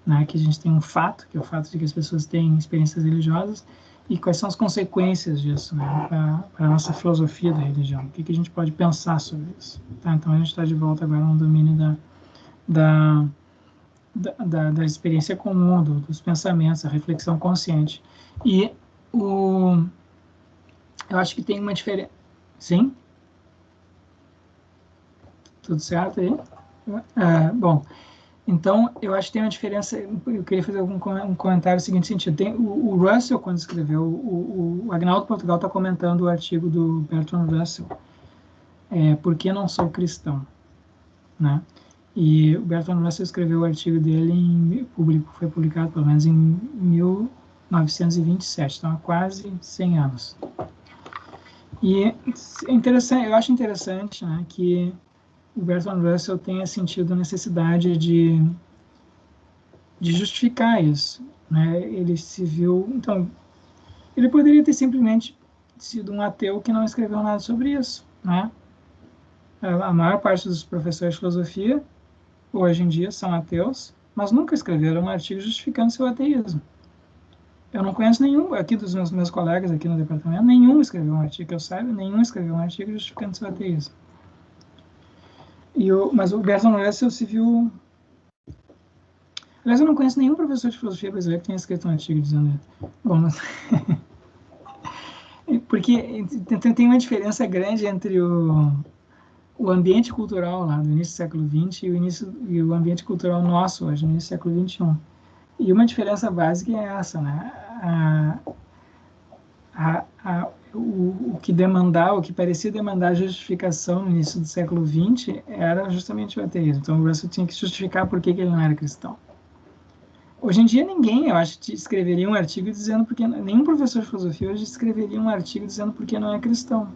né, que a gente tem um fato, que é o fato de que as pessoas têm experiências religiosas, e quais são as consequências disso, né, para a nossa filosofia da religião, o que a gente pode pensar sobre isso. Tá? Então a gente está de volta agora no domínio da experiência comum, dos pensamentos, a reflexão consciente. E eu acho que tem uma diferença... Sim? Tudo certo aí? Bom, então eu acho que tem uma diferença. Eu queria fazer um comentário no seguinte sentido. O Russell, quando escreveu, o Agnaldo Portugal está comentando o artigo do Bertrand Russell, Por que não sou cristão? Né? E o Bertrand Russell escreveu o artigo dele foi publicado pelo menos em 1927, então há quase 100 anos. E é interessante, eu acho interessante, né, que o Bertrand Russell tenha sentido a necessidade de justificar isso, né? Ele se viu, então, ele poderia ter simplesmente sido um ateu que não escreveu nada sobre isso, né? A maior parte dos professores de filosofia hoje em dia são ateus, mas nunca escreveram um artigo justificando seu ateísmo. Eu não conheço nenhum, aqui dos meus colegas aqui no departamento, nenhum escreveu um artigo que eu saiba, nenhum escreveu um artigo justificando seu ateísmo. Mas o Bertrand Russell se viu... Aliás, eu não conheço nenhum professor de filosofia brasileiro que tenha escrito um artigo dizendo isso. Bom, mas... Porque tem uma diferença grande entre o ambiente cultural lá do início do século XX e o ambiente cultural nosso hoje, no início do século XXI. E uma diferença básica é essa, né? o que demandava, o que parecia demandar justificação no início do século XX era justamente o ateísmo. Então o Russell tinha que justificar por que ele não era cristão. Hoje em dia ninguém, eu acho, escreveria um artigo dizendo porque nenhum professor de filosofia hoje escreveria um artigo dizendo porque não é cristão.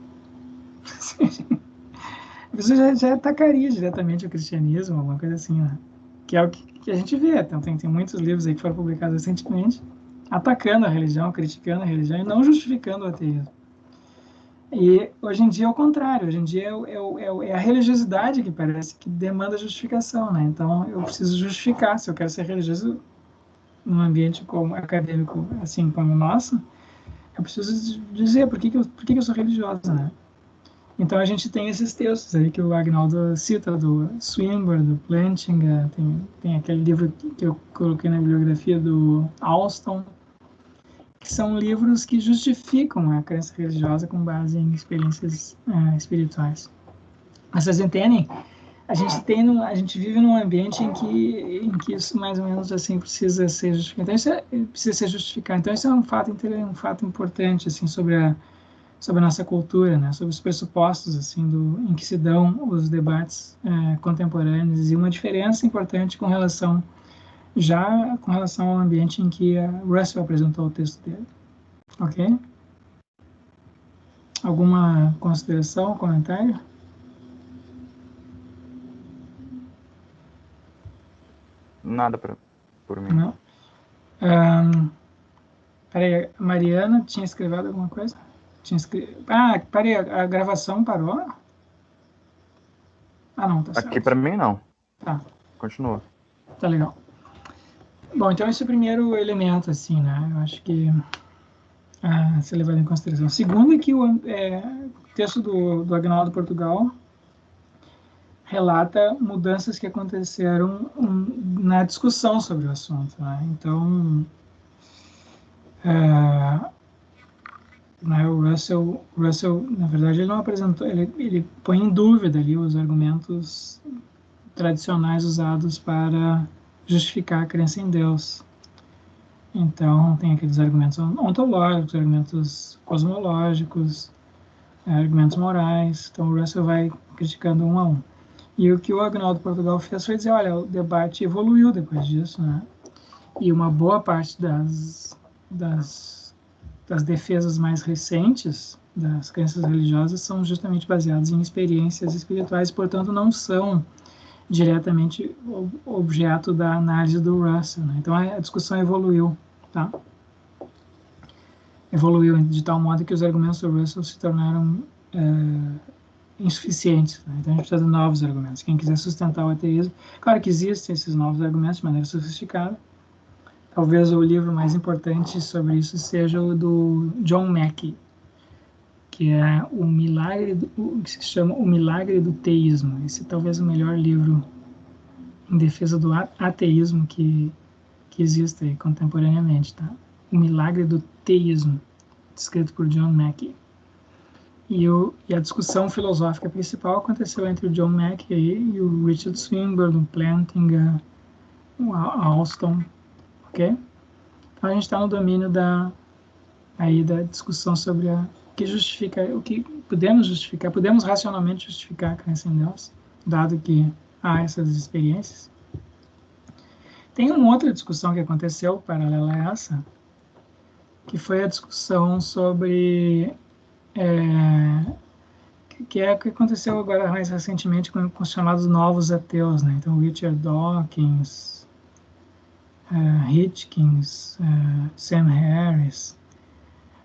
A pessoa já atacaria diretamente o cristianismo, alguma coisa assim, né? Que é o que a gente vê. Então, tem muitos livros aí que foram publicados recentemente atacando a religião, criticando a religião e não justificando o ateísmo. E hoje em dia é o contrário. Hoje em dia é a religiosidade que parece que demanda justificação, né? Então, eu preciso justificar. Se eu quero ser religioso num ambiente acadêmico assim como o nosso, eu preciso dizer por que eu sou religiosa, né? Então a gente tem esses textos aí que o Agnaldo cita, do Swinburne, do Plantinga, tem aquele livro que eu coloquei na bibliografia do Alston, que são livros que justificam a crença religiosa com base em experiências espirituais. Mas vocês entendem? A gente vive num ambiente em que isso mais ou menos assim precisa ser justificado. Então, precisa ser justificado. Então isso é um fato importante assim sobre a nossa cultura, né, sobre os pressupostos assim em que se dão os debates contemporâneos e uma diferença importante com relação ao ambiente em que Russell apresentou o texto dele. Ok? Alguma consideração, comentário? Nada por mim. Não. Peraí, a Mariana tinha escrevido alguma coisa? Peraí, a gravação parou? Não, tá certo. Aqui para mim não. Tá. Continua. Tá legal. Bom, então esse é o primeiro elemento, assim, né? Eu acho que ser levado em consideração. O segundo é que o texto do Agnaldo Portugal relata mudanças que aconteceram na discussão sobre o assunto, né? Então, o Russell, na verdade, ele não apresentou, ele põe em dúvida ali os argumentos tradicionais usados para justificar a crença em Deus. Então, tem aqueles argumentos ontológicos, argumentos cosmológicos, argumentos morais. Então, o Russell vai criticando um a um. E o que o Agnaldo Portugal fez foi dizer, olha, o debate evoluiu depois disso, né? E uma boa parte das defesas mais recentes das crenças religiosas são justamente baseadas em experiências espirituais, portanto, não são diretamente objeto da análise do Russell, né? Então a discussão evoluiu, tá? Evoluiu de tal modo que os argumentos do Russell se tornaram insuficientes, né? Então a gente precisa de novos argumentos. Quem quiser sustentar o ateísmo, claro que existem esses novos argumentos de maneira sofisticada. Talvez o livro mais importante sobre isso seja o do John Mackey, que é que se chama O Milagre do Teísmo. Esse é talvez o melhor livro em defesa do ateísmo que existe aí contemporaneamente, tá? O Milagre do Teísmo, escrito por John Mackey. E a discussão filosófica principal aconteceu entre o John Mackey e o Richard Swinburne, o Plantinga, o Alston, ok? Então a gente está no domínio da discussão sobre o que podemos justificar, podemos racionalmente justificar a crença em Deus, dado que há essas experiências. Tem uma outra discussão que aconteceu paralela a essa, que foi a discussão sobre que aconteceu agora mais recentemente com os chamados novos ateus, né? Então Richard Dawkins, Hitchens, Sam Harris.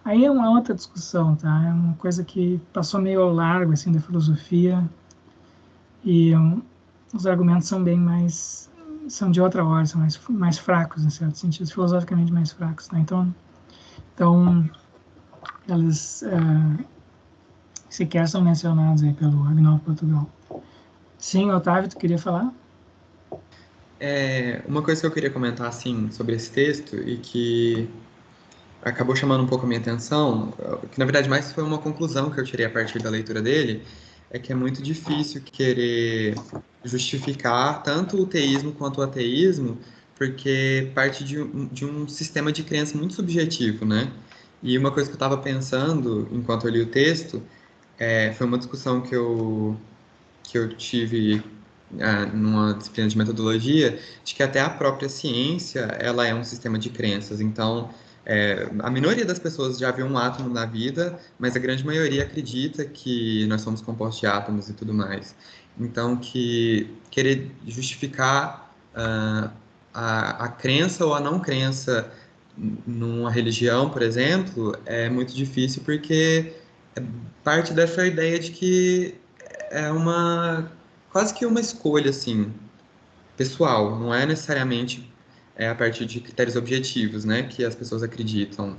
Aí é uma outra discussão, tá? É uma coisa que passou meio ao largo assim da filosofia e os argumentos são de outra ordem, são mais fracos em certo sentido, filosoficamente mais fracos, tá? Então elas sequer são mencionadas aí pelo Agnaldo Portugal. Sim, Otávio, tu queria falar? Uma coisa que eu queria comentar assim sobre esse texto e que acabou chamando um pouco a minha atenção, que na verdade mais foi uma conclusão que eu tirei a partir da leitura dele, é que é muito difícil querer justificar tanto o teísmo quanto o ateísmo, porque parte de um sistema de crença muito subjetivo, né? E uma coisa que eu estava pensando enquanto eu li o texto foi uma discussão que eu tive numa disciplina de metodologia, de que até a própria ciência ela é um sistema de crenças. Então, a minoria das pessoas já viu um átomo na vida, mas a grande maioria acredita que nós somos compostos de átomos e tudo mais. Então, que querer justificar a crença ou a não crença numa religião, por exemplo, é muito difícil porque parte dessa ideia de que é quase que uma escolha, assim, pessoal, não é necessariamente a partir de critérios objetivos, né, que as pessoas acreditam.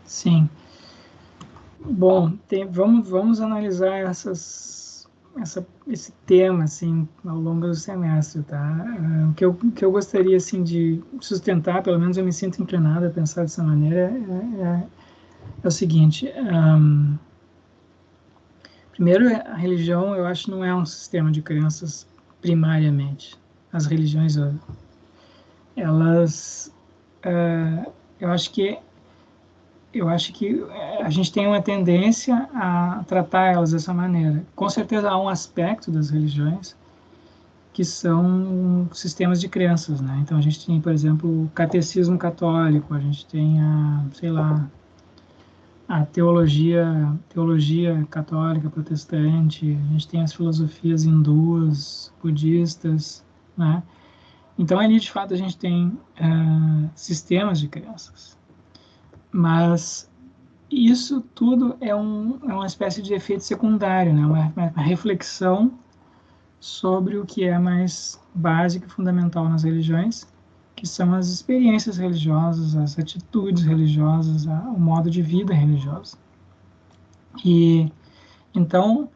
Sim. Bom, vamos analisar esse tema assim ao longo do semestre, tá? O que eu gostaria assim de sustentar, pelo menos eu me sinto inclinado a pensar dessa maneira, é o seguinte: primeiro, a religião, eu acho, não é um sistema de crenças primariamente. As religiões, elas, eu acho que a gente tem uma tendência a tratar elas dessa maneira. Com certeza há um aspecto das religiões que são sistemas de crenças, né? Então a gente tem, por exemplo, o catecismo católico, a gente tem sei lá, a teologia católica protestante, a gente tem as filosofias hindus, budistas, né? Então ali de fato a gente tem sistemas de crenças, mas isso tudo é uma espécie de efeito secundário, né? Uma reflexão sobre o que é mais básico e fundamental nas religiões, que são as experiências religiosas, as atitudes religiosas, o modo de vida religioso. E então,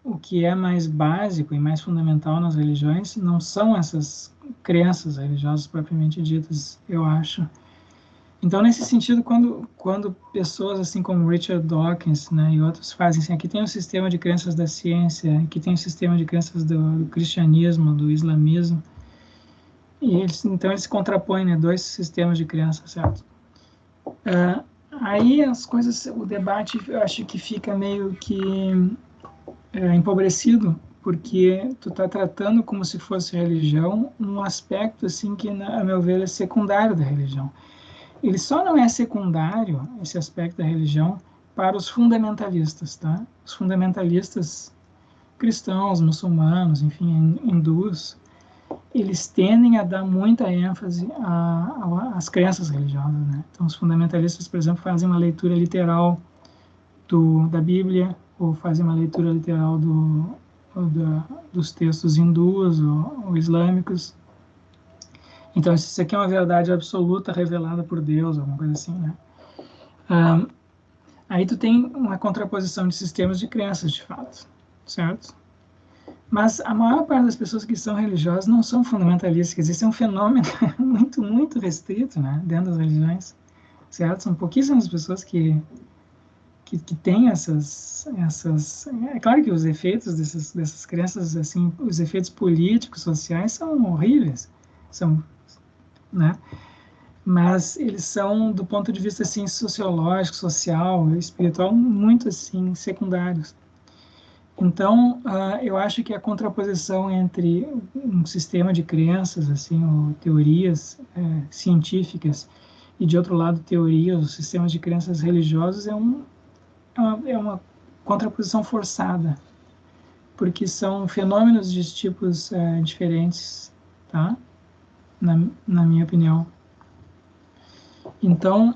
o que é mais básico e mais fundamental nas religiões não são essas crenças religiosas propriamente ditas, eu acho. Então, nesse sentido, quando pessoas assim como Richard Dawkins, né, e outros fazem assim, aqui tem o sistema de crenças da ciência, aqui tem o sistema de crenças do cristianismo, do islamismo, e então eles se contrapõem, né, dois sistemas de crenças, certo? Aí as coisas, o debate, eu acho que fica meio que empobrecido, porque tu está tratando como se fosse religião um aspecto assim que, a meu ver, é secundário da religião. Ele só não é secundário, esse aspecto da religião, para os fundamentalistas, tá? Os fundamentalistas cristãos, muçulmanos, enfim, hindus, eles tendem a dar muita ênfase às crenças religiosas, né? Então, os fundamentalistas, por exemplo, fazem uma leitura literal da Bíblia, ou fazem uma leitura literal dos textos hindus ou islâmicos. Então, isso aqui é uma verdade absoluta revelada por Deus, alguma coisa assim, né? Aí tu tem uma contraposição de sistemas de crenças, de fato, certo? Mas a maior parte das pessoas que são religiosas não são fundamentalistas, quer dizer, isso é um fenômeno muito, muito restrito, né, dentro das religiões, certo? São pouquíssimas pessoas que têm essas... É claro que os efeitos dessas crenças, assim, os efeitos políticos, sociais, são horríveis, né? Mas eles são, do ponto de vista assim, sociológico, social, espiritual, muito assim secundários. Então, eu acho que a contraposição entre um sistema de crenças, assim, ou teorias científicas, e de outro lado teorias ou sistemas de crenças religiosos é uma contraposição forçada, porque são fenômenos de tipos diferentes, tá? Na minha opinião. Então,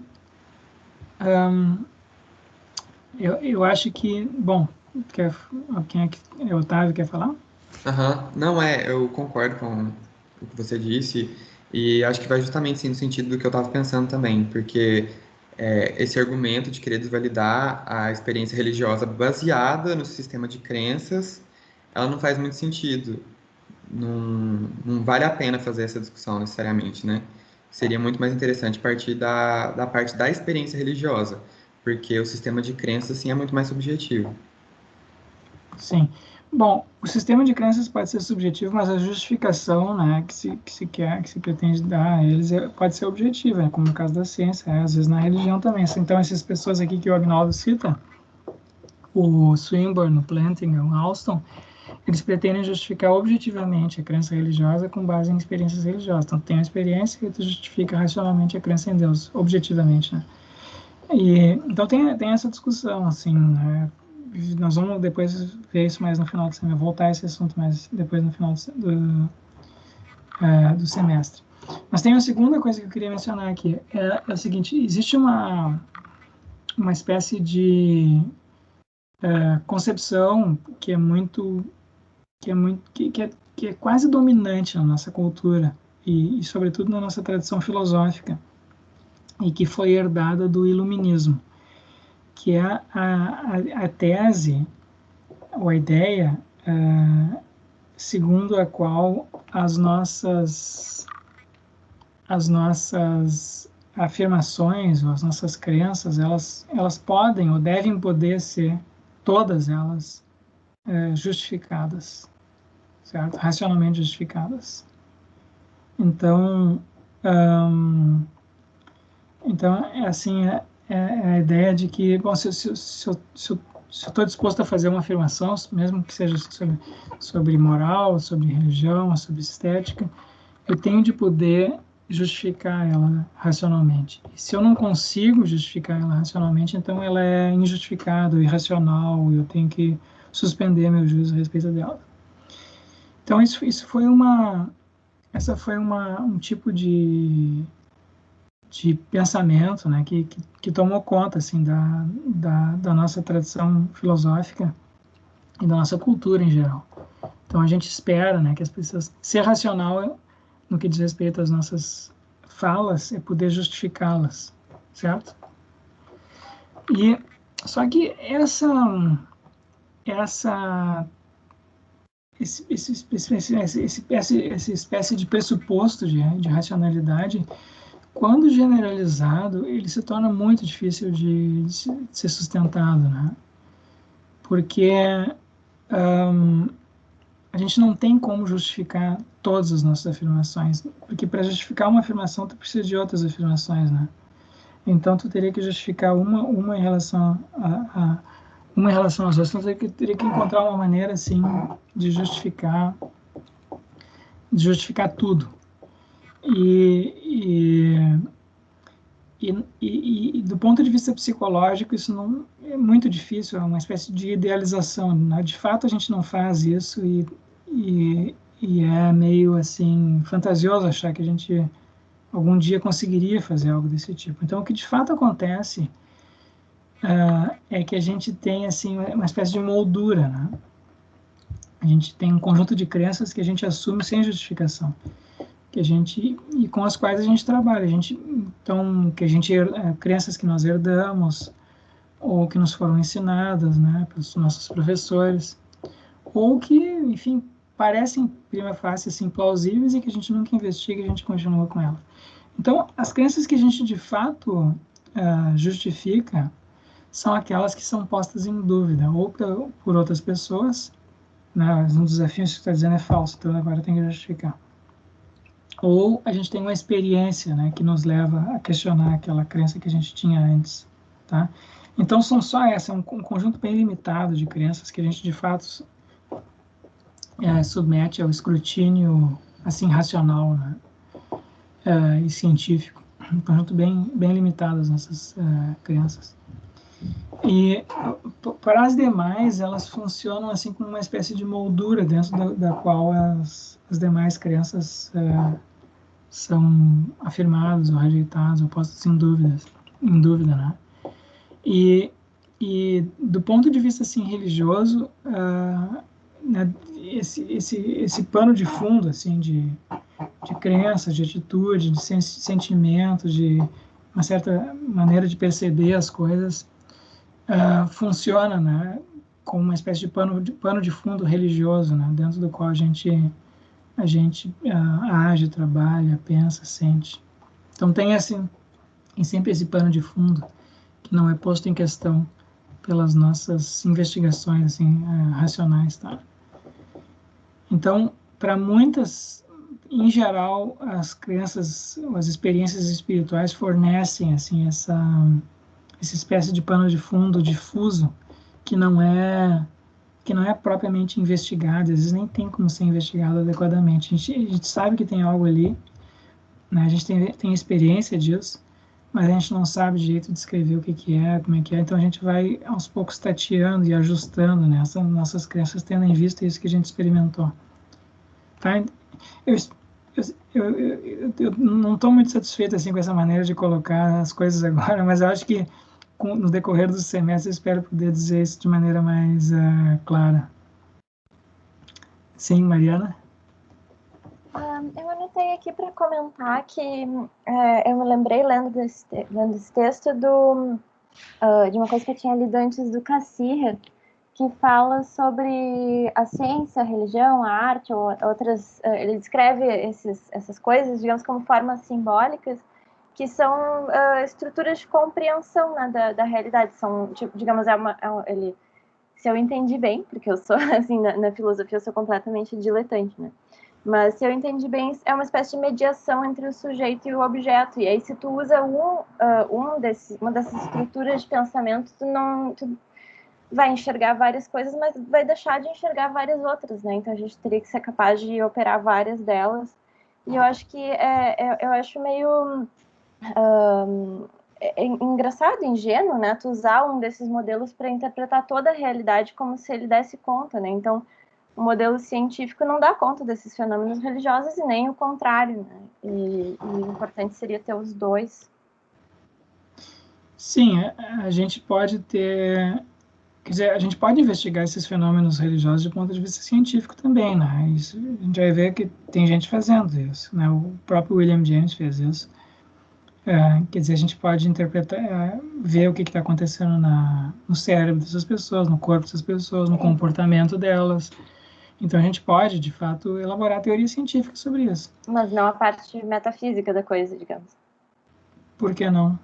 eu acho que, bom, quem é que o Otávio quer falar? Não, eu concordo com o que você disse e acho que vai justamente sim, no sentido do que eu estava pensando também, porque esse argumento de querer desvalidar a experiência religiosa baseada no sistema de crenças, ela não faz muito sentido. Não vale a pena fazer essa discussão necessariamente, né? Seria muito mais interessante partir da parte da experiência religiosa, porque o sistema de crenças, assim, é muito mais subjetivo. Sim. Bom, o sistema de crenças pode ser subjetivo, mas a justificação, né, que se pretende dar a eles pode ser objetiva, né, como no caso da ciência, às vezes na religião também. Então, essas pessoas aqui que o Agnaldo cita, o Swinburne, o Plantinga, o Alston, eles pretendem justificar objetivamente a crença religiosa com base em experiências religiosas. Então, tem uma experiência e tu justifica racionalmente a crença em Deus, objetivamente, né? Então, tem essa discussão, assim, né? Nós vamos depois ver isso mais no final do semestre, voltar a esse assunto mais depois no final do semestre. Mas tem uma segunda coisa que eu queria mencionar aqui, é o seguinte: existe uma espécie de concepção que é quase dominante na nossa cultura e sobretudo na nossa tradição filosófica, e que foi herdada do iluminismo, que é a tese ou a ideia segundo a qual as nossas afirmações ou as nossas crenças, elas podem ou devem poder ser, todas elas, justificadas, certo? Racionalmente justificadas. Então, é a ideia de que, bom, se eu estou disposto a fazer uma afirmação, mesmo que seja sobre moral, sobre religião, sobre estética, eu tenho de poder justificar ela racionalmente. E se eu não consigo justificar ela racionalmente, então ela é injustificada, irracional, eu tenho que suspender meu juízo a respeito dela. Então, essa foi um tipo de pensamento, né, que tomou conta, assim, da nossa tradição filosófica e da nossa cultura em geral. Então, a gente espera, né, que as pessoas... Ser racional, no que diz respeito às nossas falas, é poder justificá-las, certo? Só que essa espécie de pressuposto de racionalidade, quando generalizado, ele se torna muito difícil de ser sustentado, né? Porque a gente não tem como justificar todas as nossas afirmações, porque para justificar uma afirmação, tu precisa de outras afirmações, né? Então, tu teria que justificar uma em relação uma em relação às outras. Então, tu teria que encontrar uma maneira, assim, de justificar tudo. E do ponto de vista psicológico, isso não é muito difícil, é uma espécie de idealização, né? De fato, a gente não faz isso e é meio assim fantasioso achar que a gente algum dia conseguiria fazer algo desse tipo. Então, o que de fato acontece é que a gente tem assim uma espécie de moldura, né? A gente tem um conjunto de crenças que a gente assume sem justificação, e com as quais a gente trabalha. Crenças que nós herdamos ou que nos foram ensinadas, né, pelos nossos professores, ou que, enfim, parecem prima facie assim plausíveis e que a gente nunca investiga e a gente continua com elas. Então, as crenças que a gente de fato justifica são aquelas que são postas em dúvida ou por outras pessoas, né? Um desafio que você está dizendo é falso, então agora tem que justificar. Ou a gente tem uma experiência, né, que nos leva a questionar aquela crença que a gente tinha antes, tá? Então, são só essa, é um conjunto bem limitado de crenças que a gente, de fato, submete ao escrutínio, assim, racional, né, e científico. Um conjunto bem limitado as nossas crenças. E para as demais, elas funcionam assim como uma espécie de moldura dentro da qual as demais crenças são afirmadas ou rejeitadas ou postas em dúvida, né? E do ponto de vista assim religioso, né, esse pano de fundo assim de crenças, de atitude, de sentimento, de uma certa maneira de perceber as coisas, funciona, né, como uma espécie de pano de fundo religioso, né, dentro do qual a gente age, trabalha, pensa, sente. Então tem sempre esse pano de fundo que não é posto em questão pelas nossas investigações assim, racionais, tá? Então, para muitas, em geral, as crenças, as experiências espirituais fornecem assim essa espécie de pano de fundo difuso que não é propriamente investigado, às vezes nem tem como ser investigado adequadamente. A gente sabe que tem algo ali, né? A gente tem experiência disso, mas a gente não sabe direito descrever o que é, como é que é, então a gente vai aos poucos tateando e ajustando, né, nossas crenças, tendo em vista isso que a gente experimentou. Tá? Eu não estou muito satisfeito assim, com essa maneira de colocar as coisas agora, mas eu acho que no decorrer do semestre eu espero poder dizer isso de maneira mais clara. Sim, Mariana? Eu anotei aqui para comentar que eu me lembrei lendo esse texto de uma coisa que eu tinha lido antes do Cassirer, que fala sobre a ciência, a religião, a arte, ou outras. Ele descreve essas coisas, digamos, como formas simbólicas, que são estruturas de compreensão, né, da realidade. São, tipo, digamos, se eu entendi bem, porque eu sou, assim, na filosofia eu sou completamente diletante, né? Mas se eu entendi bem, é uma espécie de mediação entre o sujeito e o objeto. E aí, se tu usa uma dessas estruturas de pensamento, tu vai enxergar várias coisas, mas vai deixar de enxergar várias outras, né? Então a gente teria que ser capaz de operar várias delas. E eu acho que eu acho meio engraçado, ingênuo, né? Tu usar um desses modelos para interpretar toda a realidade como se ele desse conta, né? Então o modelo científico não dá conta desses fenômenos religiosos e nem o contrário, né? E o importante seria ter os dois. Sim, a gente pode ter... Quer dizer, a gente pode investigar esses fenômenos religiosos do ponto de vista científico também, né? Isso, a gente vai ver que tem gente fazendo isso, né? O próprio William James fez isso. Quer dizer, a gente pode interpretar, ver o que está acontecendo no cérebro dessas pessoas, no corpo dessas pessoas, no comportamento delas. Então a gente pode, de fato, elaborar teoria científica sobre isso. Mas não a parte metafísica da coisa, digamos. Por que não?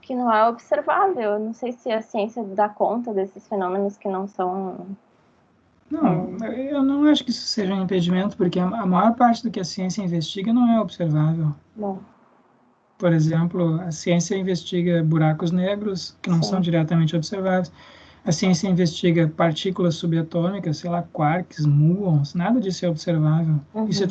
Que não é observável. Eu não sei se a ciência dá conta desses fenômenos que não são... Não, eu não acho que isso seja um impedimento, porque a maior parte do que a ciência investiga não é observável. Bom. Por exemplo, a ciência investiga buracos negros, que não são diretamente observáveis. A ciência investiga partículas subatômicas, sei lá, quarks, muons, nada disso é observável. Uhum. Isso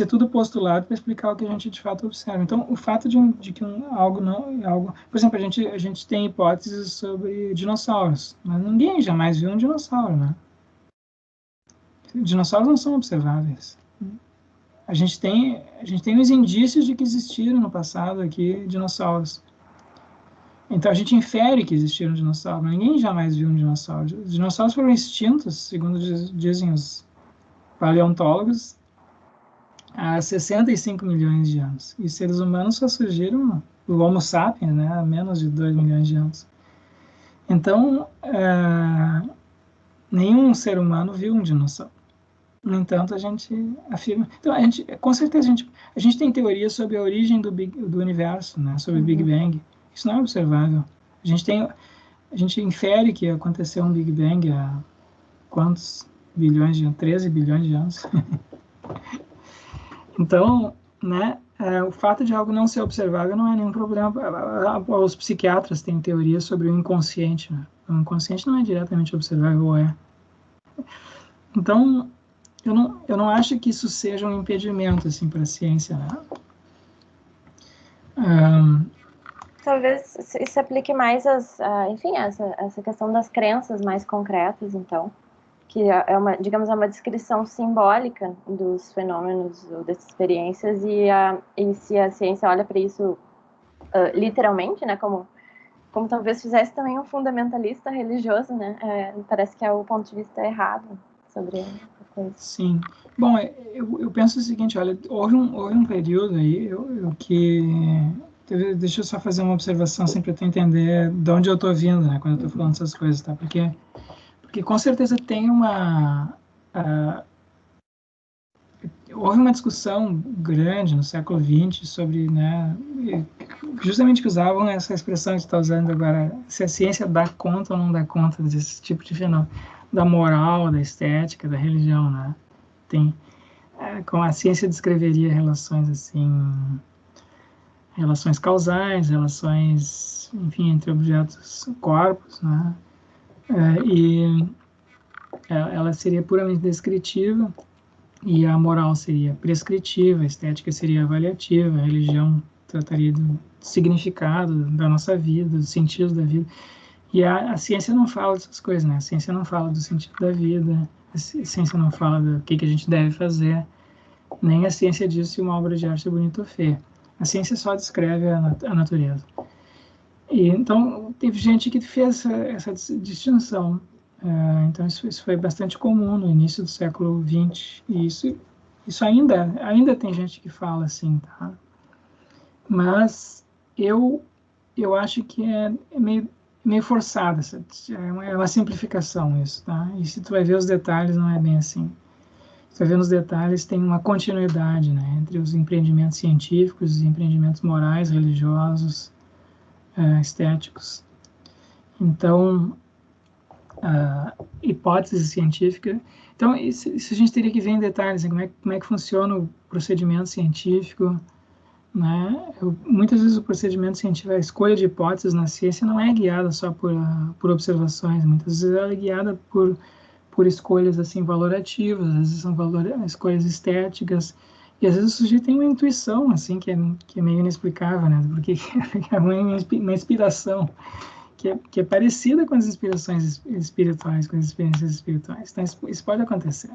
é tudo postulado para explicar o que a gente de fato observa. Então, o fato de que algo não... Por exemplo, a gente tem hipóteses sobre dinossauros, mas ninguém jamais viu um dinossauro, né? Dinossauros não são observáveis. A gente tem os indícios de que existiram no passado aqui dinossauros. Então a gente infere que existiram dinossauros, mas ninguém jamais viu um dinossauro. Os dinossauros foram extintos, segundo dizem os paleontólogos, há 65 milhões de anos. E seres humanos só surgiram, o Homo sapiens, né, há menos de 2 milhões de anos. Então, nenhum ser humano viu um dinossauro. No entanto, a gente afirma... Então, com certeza, a gente tem teorias sobre a origem do universo, né, sobre o Big Bang. Isso não é observável. A gente infere que aconteceu um Big Bang há quantos bilhões de anos? 13 bilhões de anos. Então, né, o fato de algo não ser observável não é nenhum problema. Os psiquiatras têm teorias sobre o inconsciente, né? O inconsciente não é diretamente observável, ou é? Então, eu não acho que isso seja um impedimento assim, para a ciência, né? Talvez se aplique mais enfim, essa questão das crenças mais concretas, então, que digamos, é uma descrição simbólica dos fenômenos ou das experiências, e se a ciência olha para isso literalmente, né, como talvez fizesse também um fundamentalista religioso, né, parece que é o ponto de vista errado sobre a coisa. Sim. Bom, eu penso o seguinte, olha, houve um período aí que... Deixa eu só fazer uma observação, assim, para tu entender de onde eu estou vindo, né, quando eu estou falando essas coisas, tá? Porque com certeza tem houve uma discussão grande no século XX sobre, né, justamente que usavam essa expressão que tu está usando agora, se a ciência dá conta ou não dá conta desse tipo de fenômeno. da moral, da estética, da religião, né? Com a ciência descreveria relações assim, relações causais, relações, enfim, entre objetos, corpos, né? E ela seria puramente descritiva, e a moral seria prescritiva, a estética seria avaliativa, a religião trataria do significado da nossa vida, dos sentidos da vida. E a ciência não fala dessas coisas, né? A ciência não fala do sentido da vida, a ciência não fala do que a gente deve fazer, nem a ciência diz se uma obra de arte é bonita ou feia. A ciência só descreve a natureza. E, então, teve gente que fez essa distinção. Então, isso foi bastante comum no início do século XX. E isso ainda tem gente que fala assim, tá? Mas eu acho que é meio forçada, é uma simplificação isso, tá? E se tu vai ver os detalhes, não é bem assim. Se tu vai ver nos detalhes, tem uma continuidade, né, entre os empreendimentos científicos, os empreendimentos morais, religiosos, estéticos. Então, hipótese científica. Então, isso a gente teria que ver em detalhes, né, como é que funciona o procedimento científico, né? Muitas vezes o procedimento científico, a escolha de hipóteses na ciência não é guiada só por observações, muitas vezes ela é guiada por escolhas assim valorativas, às vezes são escolhas estéticas, e às vezes o sujeito tem uma intuição assim que é meio inexplicável, né? Porque é uma inspiração que é parecida com as inspirações espirituais, com as experiências espirituais. Então isso pode acontecer,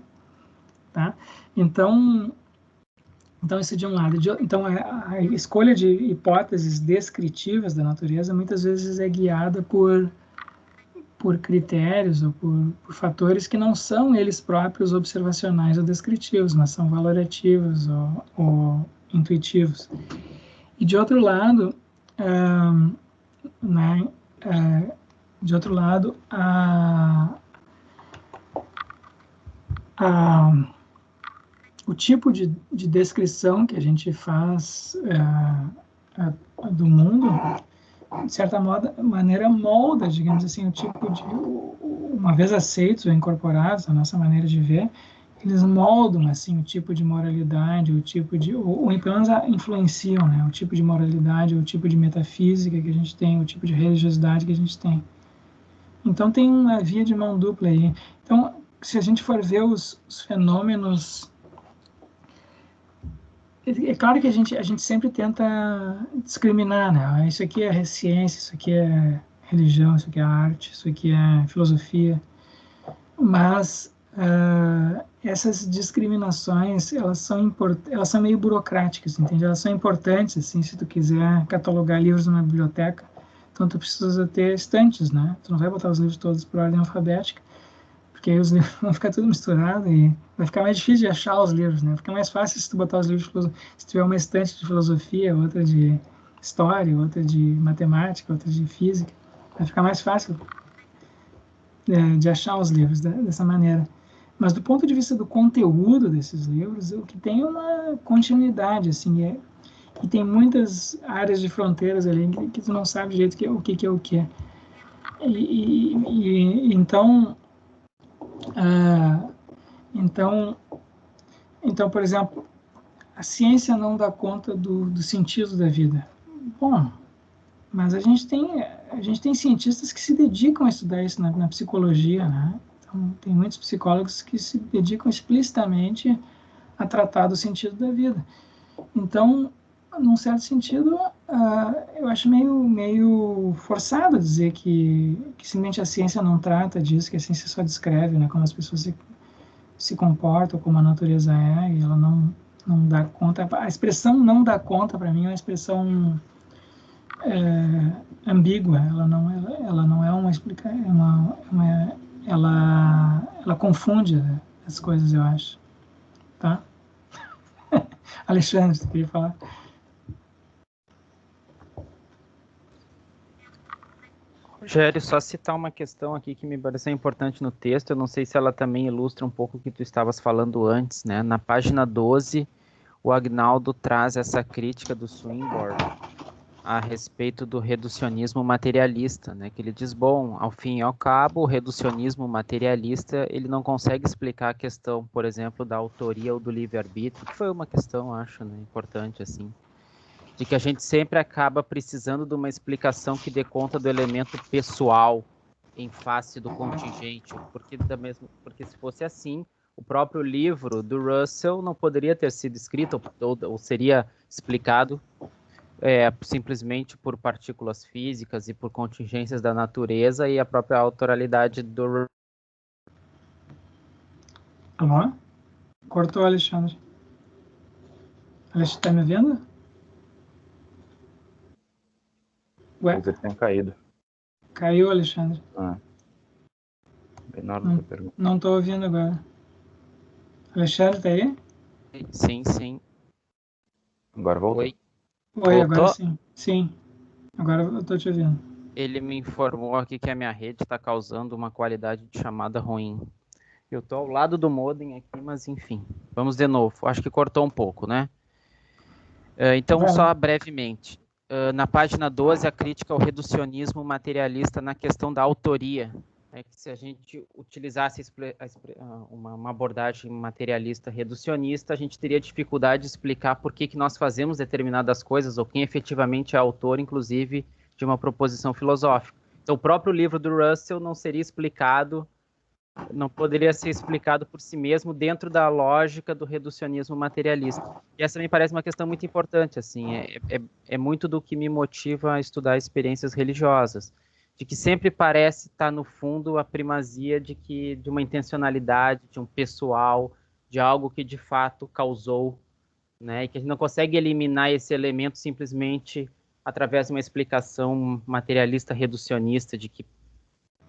tá? Então isso de um lado. Então, a escolha de hipóteses descritivas da natureza muitas vezes é guiada por critérios ou por fatores que não são eles próprios observacionais ou descritivos, mas são valorativos ou intuitivos. E de outro lado, o tipo de descrição que a gente faz do mundo, de certa maneira, molda, digamos assim, o tipo de, uma vez aceitos ou incorporados na nossa maneira de ver, eles moldam, assim, o tipo de moralidade, o tipo de, ou pelo menos influenciam, né, o tipo de moralidade, o tipo de metafísica que a gente tem, o tipo de religiosidade que a gente tem. Então tem uma via de mão dupla aí. Então, se a gente for ver os fenômenos, é claro que a gente sempre tenta discriminar, né? Isso aqui é ciência, isso aqui é religião, isso aqui é arte, isso aqui é filosofia. Mas essas discriminações, elas são meio burocráticas, entende? Elas são importantes, assim, se tu quiser catalogar livros numa biblioteca, então tu precisa ter estantes, né? Tu não vai botar os livros todos por ordem alfabética, porque aí os livros vão ficar tudo misturado e vai ficar mais difícil de achar os livros, né? Fica mais fácil se tu botar os livros de filosofia, se tiver uma estante de filosofia, outra de história, outra de matemática, outra de física, vai ficar mais fácil de achar os livros dessa maneira. Mas do ponto de vista do conteúdo desses livros, o que tem é uma continuidade, assim, e tem muitas áreas de fronteiras ali que tu não sabe direito o que é o que. Então, por exemplo, a ciência não dá conta do sentido da vida. Bom, mas a gente tem cientistas que se dedicam a estudar isso na psicologia, né? Então, tem muitos psicólogos que se dedicam explicitamente a tratar do sentido da vida. Então, num certo sentido, eu acho meio forçado dizer que simplesmente a ciência não trata disso, que a ciência só descreve, né, como as pessoas se comportam, como a natureza é, e ela não dá conta. A expressão não dá conta, para mim, é uma expressão ambígua. Ela não é uma explicação, ela confunde as coisas, eu acho. Tá? Alexandre, você queria falar? Rogério, só citar uma questão aqui que me pareceu importante no texto, eu não sei se ela também ilustra um pouco o que tu estavas falando antes, né? Na página 12, o Agnaldo traz essa crítica do Swinburne, a respeito do reducionismo materialista, né? Que ele diz, bom, ao fim e ao cabo, o reducionismo materialista, ele não consegue explicar a questão, por exemplo, da autoria ou do livre-arbítrio, que foi uma questão, acho, né, importante, assim, de que a gente sempre acaba precisando de uma explicação que dê conta do elemento pessoal em face do contingente, porque se fosse assim, o próprio livro do Russell não poderia ter sido escrito ou seria explicado simplesmente por partículas físicas e por contingências da natureza e a própria autoralidade do... Alô? Cortou, Alexandre. Alexandre, tá me vendo? Ué? Talvez ele tenha caído. Caiu, Alexandre. Bem na hora da pergunta. Não tô ouvindo agora. Alexandre, tá aí? Sim, sim. Agora voltou. Oi. Oi, Voltou? agora sim. Sim. Agora eu tô te ouvindo. Ele me informou aqui que a minha rede está causando uma qualidade de chamada ruim. Eu tô ao lado do modem aqui, mas enfim. Vamos de novo. Acho que cortou um pouco, né? Então, Vai lá. só brevemente. Na página 12, a crítica ao reducionismo materialista na questão da autoria. Que se a gente utilizasse uma abordagem materialista reducionista, a gente teria dificuldade de explicar por que nós fazemos determinadas coisas ou quem efetivamente é autor, inclusive, de uma proposição filosófica. Então, o próprio livro do Russell não seria explicado, não poderia ser explicado por si mesmo dentro da lógica do reducionismo materialista. E essa me parece uma questão muito importante, assim, é muito do que me motiva a estudar experiências religiosas, de que sempre parece estar no fundo a primazia de uma intencionalidade, de um pessoal, de algo que de fato causou, né, e que a gente não consegue eliminar esse elemento simplesmente através de uma explicação materialista reducionista de que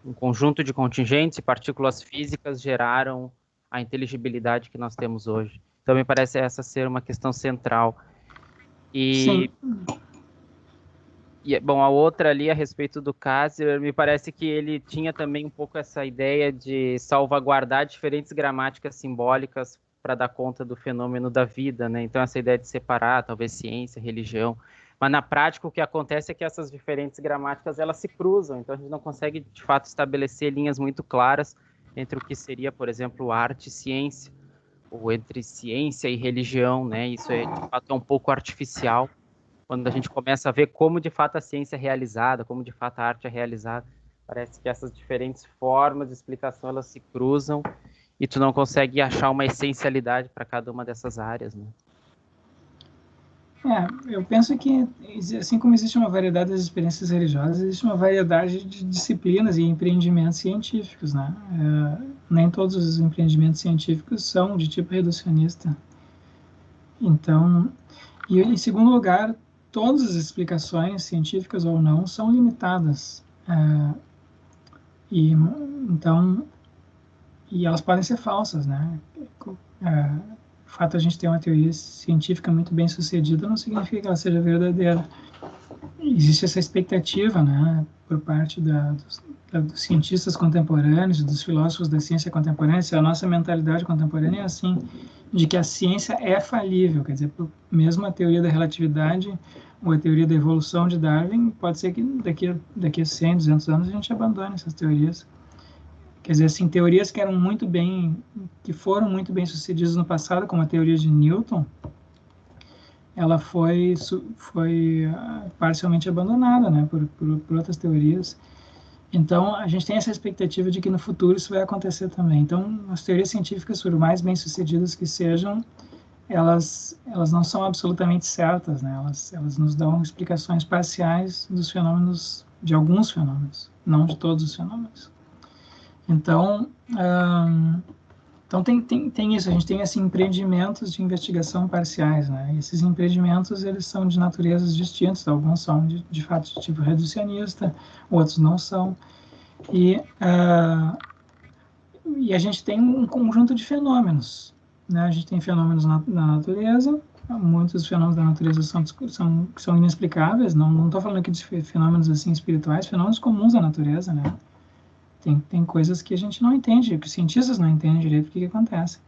um conjunto de contingentes e partículas físicas geraram a inteligibilidade que nós temos hoje. Então, me parece essa ser uma questão central. Sim. Bom, a outra ali, a respeito do Cassirer, me parece que ele tinha também um pouco essa ideia de salvaguardar diferentes gramáticas simbólicas para dar conta do fenômeno da vida, né? Então, essa ideia de separar, talvez, ciência, religião. Mas, na prática, o que acontece é que essas diferentes gramáticas, elas se cruzam. Então, a gente não consegue, de fato, estabelecer linhas muito claras entre o que seria, por exemplo, arte e ciência, ou entre ciência e religião, né? Isso, de fato, é um pouco artificial. Quando a gente começa a ver como, de fato, a ciência é realizada, como, de fato, a arte é realizada, parece que essas diferentes formas de explicação, elas se cruzam e tu não consegue achar uma essencialidade para cada uma dessas áreas, né? Eu penso que, assim como existe uma variedade das experiências religiosas, existe uma variedade de disciplinas e empreendimentos científicos, né? Nem todos os empreendimentos científicos são de tipo reducionista. Então, e em segundo lugar, todas as explicações, científicas ou não, são limitadas. E elas podem ser falsas, né? O fato de a gente ter uma teoria científica muito bem sucedida não significa que ela seja verdadeira. Existe essa expectativa, né, por parte dos cientistas contemporâneos, dos filósofos da ciência contemporânea, se a nossa mentalidade contemporânea é assim, de que a ciência é falível, quer dizer, mesmo a teoria da relatividade ou a teoria da evolução de Darwin, pode ser que daqui a 100, 200 anos a gente abandone essas teorias. Quer dizer, assim, teorias que foram muito bem sucedidas no passado, como a teoria de Newton, ela foi parcialmente abandonada, né, por outras teorias. Então, a gente tem essa expectativa de que no futuro isso vai acontecer também. Então, as teorias científicas, por mais bem sucedidas que sejam, elas não são absolutamente certas, né? Elas nos dão explicações parciais dos fenômenos, de alguns fenômenos, não de todos os fenômenos. Então, tem isso, a gente tem assim, empreendimentos de investigação parciais, né? E esses empreendimentos, eles são de naturezas distintas, alguns são de fato de tipo reducionista, outros não são. E a gente tem um conjunto de fenômenos, né? A gente tem fenômenos na natureza, muitos fenômenos da natureza são inexplicáveis, não estou falando aqui de fenômenos assim espirituais, fenômenos comuns da natureza, né? Tem coisas que a gente não entende, que os cientistas não entendem direito o que acontece.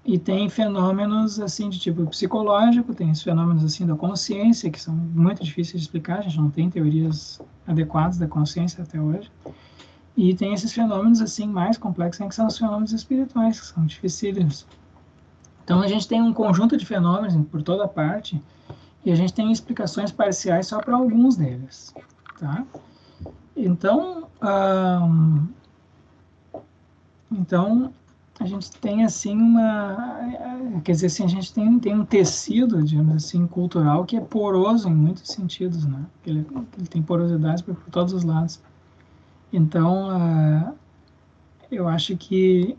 E tem fenômenos assim de tipo psicológico, tem os fenômenos assim da consciência, que são muito difíceis de explicar, a gente não tem teorias adequadas da consciência até hoje. E tem esses fenômenos assim mais complexos, que são os fenômenos espirituais, que são dificílimos. Então a gente tem um conjunto de fenômenos por toda parte, e a gente tem explicações parciais só para alguns deles, tá? Então, a gente tem assim quer dizer assim, a gente tem um tecido, digamos assim, cultural que é poroso em muitos sentidos, né? Ele tem porosidades por todos os lados. Então, eu acho que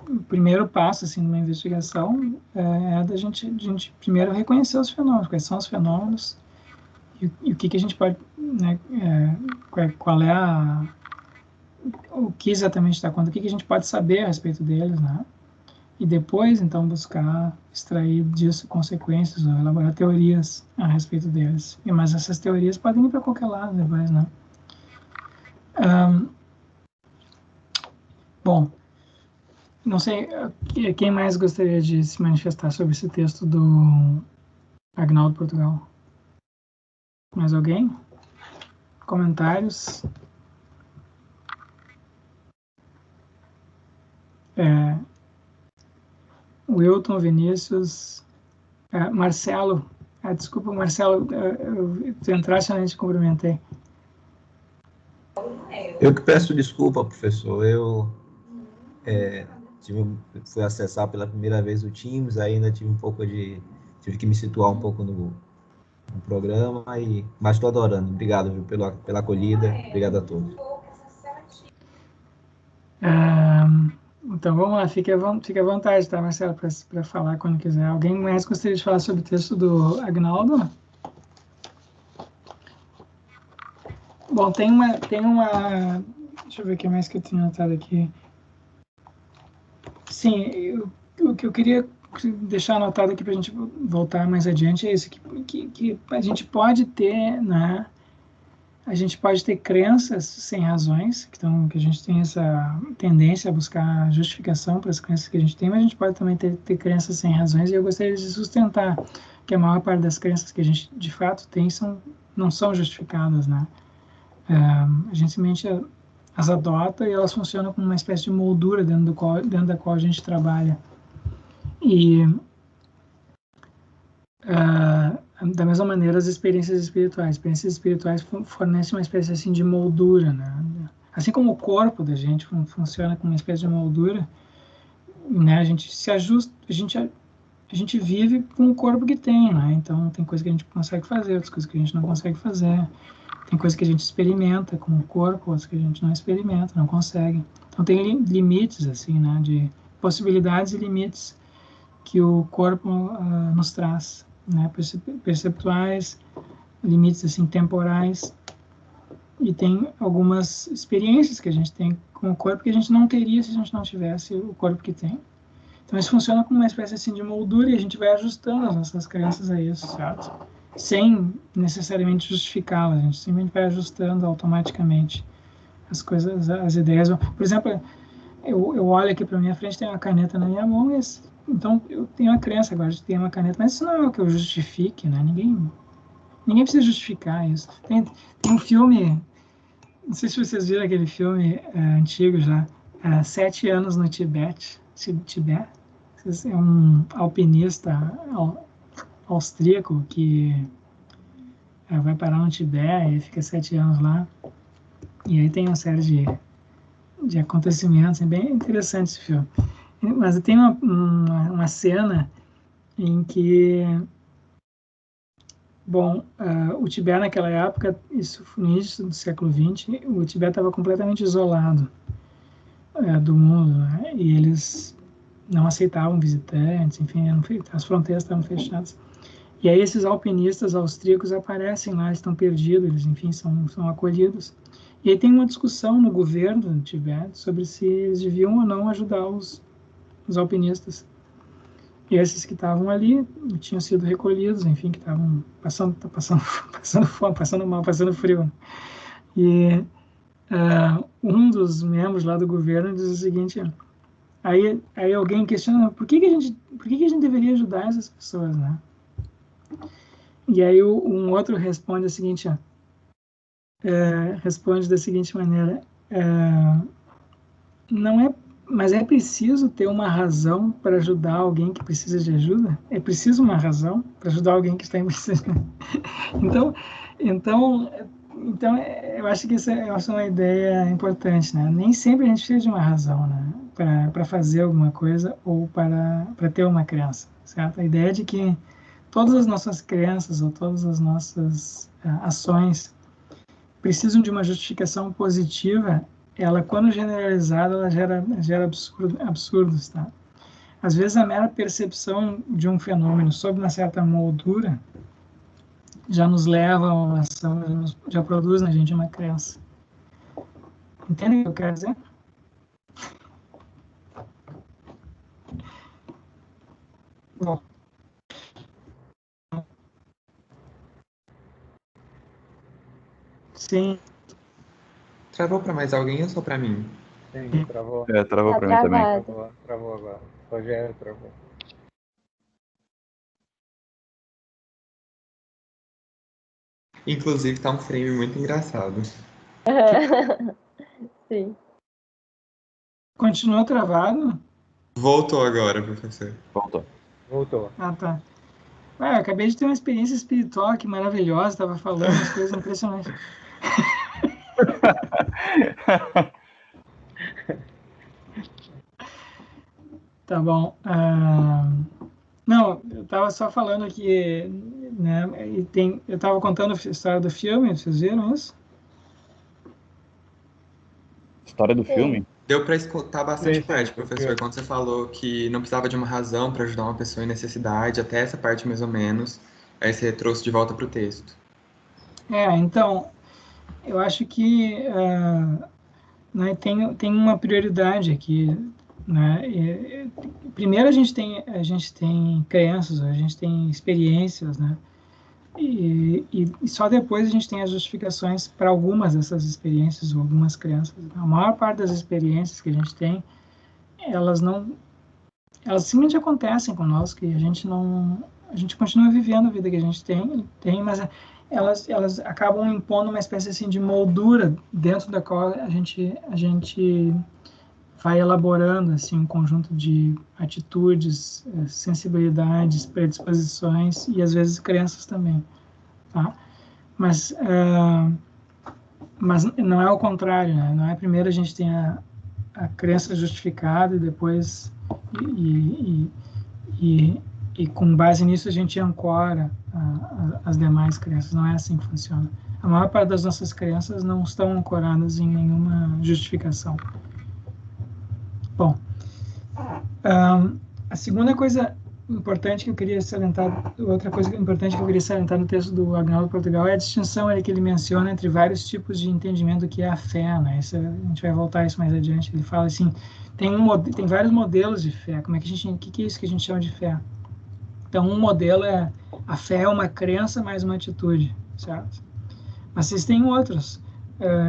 o primeiro passo assim numa investigação é da gente primeiro reconhecer os fenômenos, quais são os fenômenos e o que a gente pode, né, qual é o que exatamente está acontecendo, o que a gente pode saber a respeito deles, né? E depois, então, buscar extrair disso consequências ou elaborar teorias a respeito deles. Mas essas teorias podem ir para qualquer lado depois, né? Bom, não sei, quem mais gostaria de se manifestar sobre esse texto do Agnaldo Portugal? Mais alguém? Comentários? Wilton, Vinícius, Marcelo. Desculpa, Marcelo, tu entraste, eu te cumprimentei. Eu que peço desculpa, professor. Eu fui acessar pela primeira vez o Teams, ainda tive que me situar um pouco no programa, mas estou adorando. Obrigado, viu, pela acolhida. Obrigado a todos. Então vamos lá, fique à vontade, tá, Marcelo, para falar quando quiser. Alguém mais gostaria de falar sobre o texto do Agnaldo? Bom, tem uma. Deixa eu ver o que mais que eu tinha notado aqui. Sim, o que eu queria deixar anotado aqui para a gente voltar mais adiante é isso, que a gente pode ter, né? A gente pode ter crenças sem razões, que a gente tem essa tendência a buscar justificação para as crenças que a gente tem, mas a gente pode também ter crenças sem razões, e eu gostaria de sustentar que a maior parte das crenças que a gente de fato tem não são justificadas, né? A gente simplesmente as adota e elas funcionam como uma espécie de moldura dentro da qual a gente trabalha. E da mesma maneira, as experiências espirituais fornecem uma espécie assim de moldura, né? Assim como o corpo da gente funciona como uma espécie de moldura, né? A gente se ajusta, a gente vive com o corpo que tem, né? Então tem coisas que a gente consegue fazer, outras coisas que a gente não consegue fazer. Tem coisas que a gente experimenta com o corpo, outras que a gente não experimenta, não consegue. Então tem limites assim, né? De possibilidades e limites que o corpo nos traz, né, perceptuais, limites assim temporais, e tem algumas experiências que a gente tem com o corpo que a gente não teria se a gente não tivesse o corpo que tem. Então isso funciona como uma espécie assim de moldura e a gente vai ajustando as nossas crenças a isso, certo? Sem necessariamente justificá-las, a gente simplesmente vai ajustando automaticamente as coisas, as ideias. Por exemplo, eu olho aqui para minha frente, tem uma caneta na minha mão, então eu tenho a crença agora de ter uma caneta, mas isso não é o que eu justifique, né? Ninguém precisa justificar isso. Tem um filme, não sei se vocês viram aquele filme antigo já, 7 anos no Tibete. É um alpinista austríaco que vai parar no Tibete e fica 7 anos lá. E aí tem uma série de acontecimentos, é bem interessante esse filme. Mas tem uma cena em que, bom, o Tibete naquela época, isso no início do século XX, o Tibete estava completamente isolado do mundo, né? E eles não aceitavam visitantes, enfim, as fronteiras estavam fechadas. E aí esses alpinistas austríacos aparecem lá, eles estão perdidos, eles, enfim, são acolhidos. E aí tem uma discussão no governo do Tibete sobre se eles deviam ou não ajudar os alpinistas. E esses que estavam ali tinham sido recolhidos, enfim, que estavam passando fome, passando mal, passando frio. E um dos membros lá do governo diz o seguinte: Aí alguém questiona, por que que a gente deveria ajudar essas pessoas, né? E aí um outro responde o seguinte, ó, responde da seguinte maneira, não é, mas é preciso ter uma razão para ajudar alguém que precisa de ajuda? É preciso uma razão para ajudar alguém que está em precisando? Então, eu acho que essa é uma ideia importante, né? Nem sempre a gente precisa de uma razão, né? Para fazer alguma coisa ou para ter uma crença, certo? A ideia de que todas as nossas crenças ou todas as nossas ações precisam de uma justificação positiva, ela, quando generalizada, ela gera absurdos, tá? Às vezes, a mera percepção de um fenômeno sob uma certa moldura já nos leva a uma ação, já produz na gente uma crença. Entende o que eu quero dizer? Bom. Sim. Travou para mais alguém ou só para mim? Sim, travou. Travou Tá para mim também. travado. Travou agora. Rogério travou. Inclusive, tá um frame muito engraçado. Sim. Continua travado? Voltou agora, professor. Voltou. Ah, tá. Eu acabei de ter uma experiência espiritual aqui maravilhosa, estava falando umas coisas impressionantes. Tá bom. Não, eu estava só falando que, né, eu estava contando a história do filme, vocês viram isso? História do Sim. filme? Deu para escutar bastante Sim, parte, professor, quando você falou que não precisava de uma razão para ajudar uma pessoa em necessidade, até essa parte mais ou menos, aí você trouxe de volta para o texto. Então, eu acho que né, tem uma prioridade aqui, né? Primeiro a gente tem crenças, a gente tem experiências, né? E só depois a gente tem as justificações para algumas dessas experiências ou algumas crenças. A maior parte das experiências que a gente tem, elas simplesmente acontecem conosco e a gente continua vivendo a vida que a gente tem, mas elas acabam impondo uma espécie assim de moldura dentro da qual a gente vai elaborando assim um conjunto de atitudes, sensibilidades, predisposições e às vezes crenças também, tá? Mas não é o contrário, né? Não é primeiro a gente tem a crença justificada e depois e com base nisso a gente ancora as demais crenças. Não é assim que funciona. A maior parte das nossas crenças não estão ancoradas em nenhuma justificação. Bom, a segunda coisa importante que eu queria salientar, outra coisa importante que eu queria salientar no texto do Agnaldo Portugal é a distinção que ele menciona entre vários tipos de entendimento do que é a fé, né? Isso, a gente vai voltar a isso mais adiante. Ele fala assim, tem vários modelos de fé. O que é isso que a gente chama de fé? Então, um modelo é a fé é uma crença mais uma atitude, certo? Mas existem outros.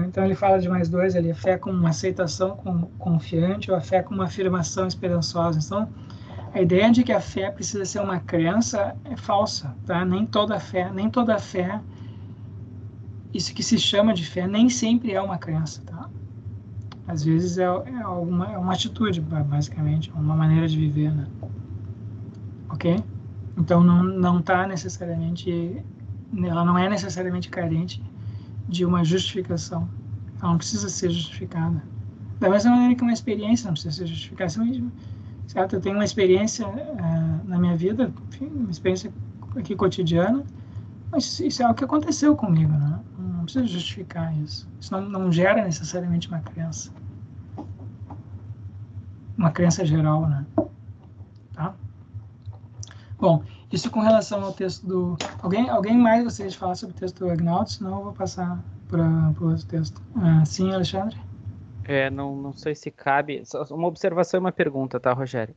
Então, ele fala de mais dois ali, a fé como uma aceitação confiante ou a fé como uma afirmação esperançosa. Então, a ideia de que a fé precisa ser uma crença é falsa, tá? Nem toda fé, isso que se chama de fé, nem sempre é uma crença, tá? Às vezes é uma atitude, basicamente, uma maneira de viver, né? Ok? Então não tá necessariamente, ela não é necessariamente carente de uma justificação. Ela não precisa ser justificada. Da mesma maneira que uma experiência não precisa ser justificada. Certo? Eu tenho uma experiência na minha vida, enfim, uma experiência aqui cotidiana, mas isso é algo que aconteceu comigo, né? Não precisa justificar isso. Isso não gera necessariamente uma crença geral, né? Tá? Bom, isso com relação ao texto do... Alguém mais gostaria de falar sobre o texto do Agnaldo? Senão eu vou passar para o outro texto. Sim, Alexandre? Não sei se cabe. Uma observação e uma pergunta, tá, Rogério?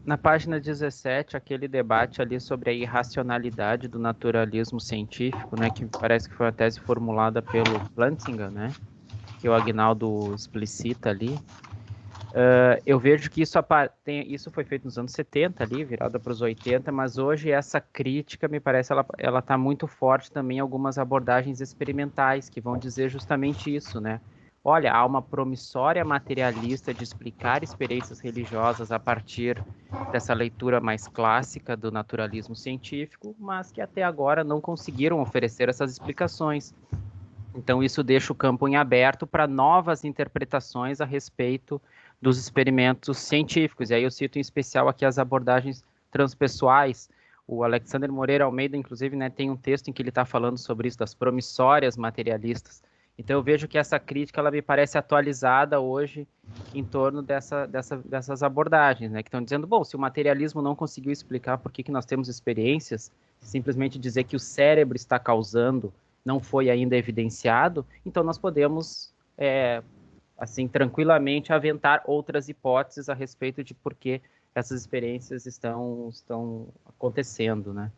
Na página 17, aquele debate ali sobre a irracionalidade do naturalismo científico, né, que parece que foi uma tese formulada pelo Plantinga, né, que o Agnaldo explicita ali. Eu vejo que isso foi feito nos anos 70 ali, virada para os 80, mas hoje essa crítica, me parece, ela está muito forte também em algumas abordagens experimentais, que vão dizer justamente isso, né? Olha, há uma promissória materialista de explicar experiências religiosas a partir dessa leitura mais clássica do naturalismo científico, mas que até agora não conseguiram oferecer essas explicações. Então isso deixa o campo em aberto para novas interpretações a respeito dos experimentos científicos. E aí eu cito em especial aqui as abordagens transpessoais. O Alexander Moreira Almeida, inclusive, né, tem um texto em que ele está falando sobre isso, das promissórias materialistas. Então eu vejo que essa crítica ela me parece atualizada hoje em torno dessas abordagens, né, que estão dizendo, bom, se o materialismo não conseguiu explicar por que nós temos experiências, simplesmente dizer que o cérebro está causando não foi ainda evidenciado, então nós podemos, assim, tranquilamente aventar outras hipóteses a respeito de por que essas experiências estão acontecendo, né?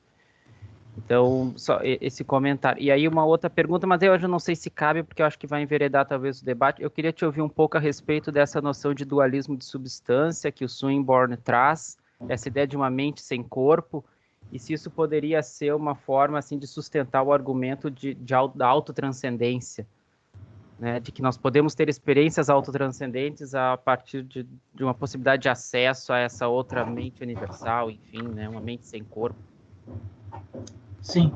Então, só esse comentário. E aí uma outra pergunta, mas eu já não sei se cabe, porque eu acho que vai enveredar talvez o debate. Eu queria te ouvir um pouco a respeito dessa noção de dualismo de substância que o Swinburne traz, essa ideia de uma mente sem corpo, e se isso poderia ser uma forma assim, de sustentar o argumento da autotranscendência, né? De que nós podemos ter experiências autotranscendentes a partir de uma possibilidade de acesso a essa outra mente universal, enfim, né? Uma mente sem corpo. Sim.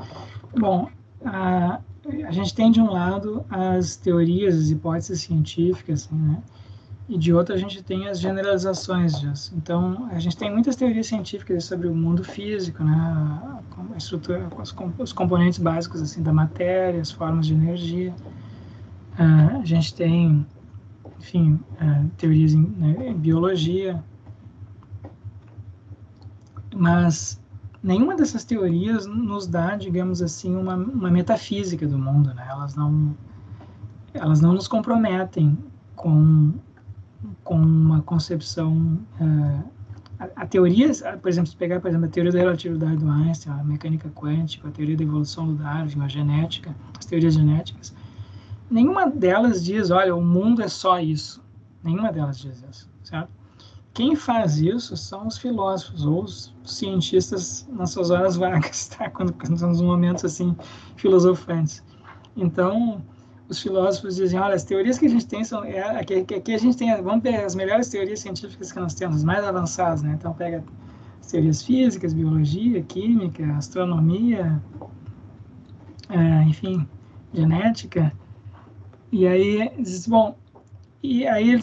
Bom, a gente tem de um lado as teorias, as hipóteses científicas, assim, né? E de outro a gente tem as generalizações disso. Então, a gente tem muitas teorias científicas sobre o mundo físico, né? A estrutura, os componentes básicos assim da matéria, as formas de energia. A gente tem, enfim, teorias em biologia. Mas nenhuma dessas teorias nos dá, digamos assim, uma metafísica do mundo, né? Elas não nos comprometem com uma concepção. A teoria, por exemplo, se pegar, por exemplo, a teoria da relatividade do Einstein, a mecânica quântica, a teoria da evolução do Darwin, a genética, as teorias genéticas, nenhuma delas diz, olha, o mundo é só isso. Nenhuma delas diz isso, certo? Quem faz isso são os filósofos ou os cientistas nas suas horas vagas, tá? Quando são nos momentos assim filosofantes. Então, os filósofos dizem, olha, as teorias que a gente tem são aqui a gente tem, vamos pegar as melhores teorias científicas que nós temos, as mais avançadas, né? Então pega as teorias físicas, biologia, química, astronomia, enfim, genética. E aí diz, bom, e aí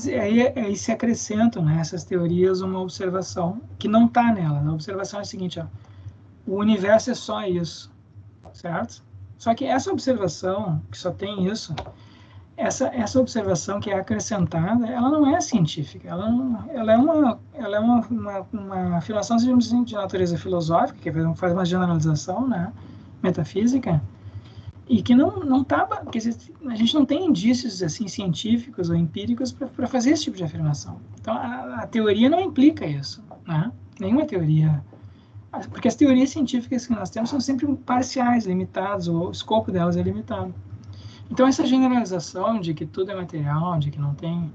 se acrescentam, né, essas teorias uma observação que não está nela. A observação é a seguinte, ó, o universo é só isso, certo? Só que essa observação, que só tem isso, essa observação que é acrescentada, ela não é científica, ela é uma afirmação de natureza filosófica, que faz uma generalização, né, metafísica, e que não estava, a gente não tem indícios assim científicos ou empíricos para fazer esse tipo de afirmação. Então a teoria não implica isso, né? Nenhuma teoria, porque as teorias científicas que nós temos são sempre parciais, limitadas, o escopo delas é limitado. Então essa generalização de que tudo é material, de que não tem,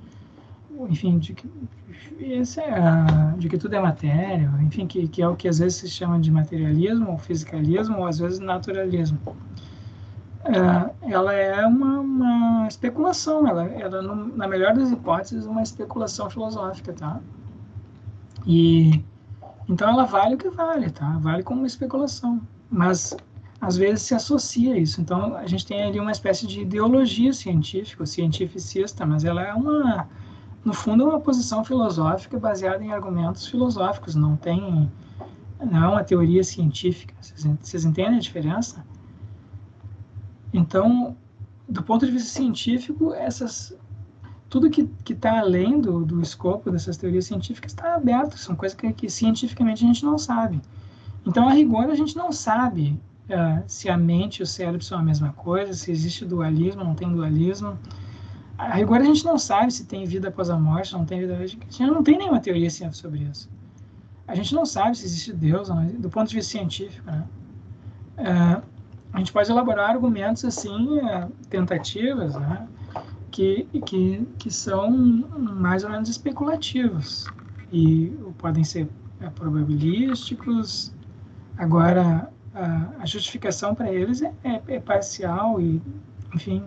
enfim, de que tudo é matéria, enfim, que é o que às vezes se chama de materialismo ou fisicalismo ou às vezes naturalismo. Ela é uma especulação, ela na melhor das hipóteses, uma especulação filosófica, tá? E então ela vale o que vale, tá? Vale como uma especulação, mas às vezes se associa a isso. Então a gente tem ali uma espécie de ideologia científica, cientificista, mas ela é no fundo, uma posição filosófica baseada em argumentos filosóficos, não é uma teoria científica. Vocês entendem a diferença? Então, do ponto de vista científico, tudo que está além do escopo dessas teorias científicas está aberto, são coisas que cientificamente a gente não sabe. Então, a rigor, a gente não sabe se a mente e o cérebro são a mesma coisa, se existe dualismo, não tem dualismo. A rigor, a gente não sabe se tem vida após a morte, não tem vida. A gente não tem nenhuma teoria científica sobre isso. A gente não sabe se existe Deus, não, do ponto de vista científico, né? A gente pode elaborar argumentos assim, tentativas, né, que são mais ou menos especulativos e podem ser probabilísticos. Agora, a justificação para eles é parcial e, enfim,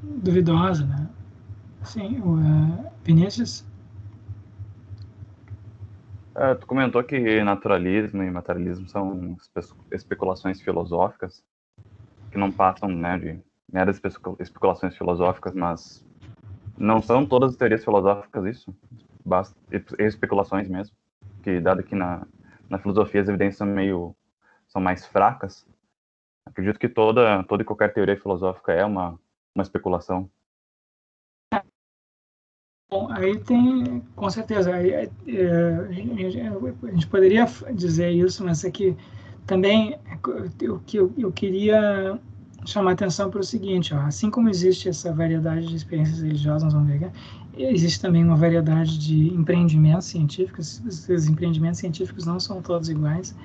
duvidosa, né? Sim, Vinícius? Tu comentou que naturalismo e materialismo são especulações filosóficas, que não passam, né, de meras especulações filosóficas, mas não são todas as teorias filosóficas isso? Basta especulações mesmo, que dado que na filosofia as evidências são mais fracas, acredito que toda e qualquer teoria filosófica é uma especulação. Bom, aí tem, com certeza, a gente poderia dizer isso, mas é que também eu queria chamar a atenção para o seguinte, ó, assim como existe essa variedade de experiências religiosas, nós vamos ver aqui, existe também uma variedade de empreendimentos científicos, esses empreendimentos científicos não são todos iguais,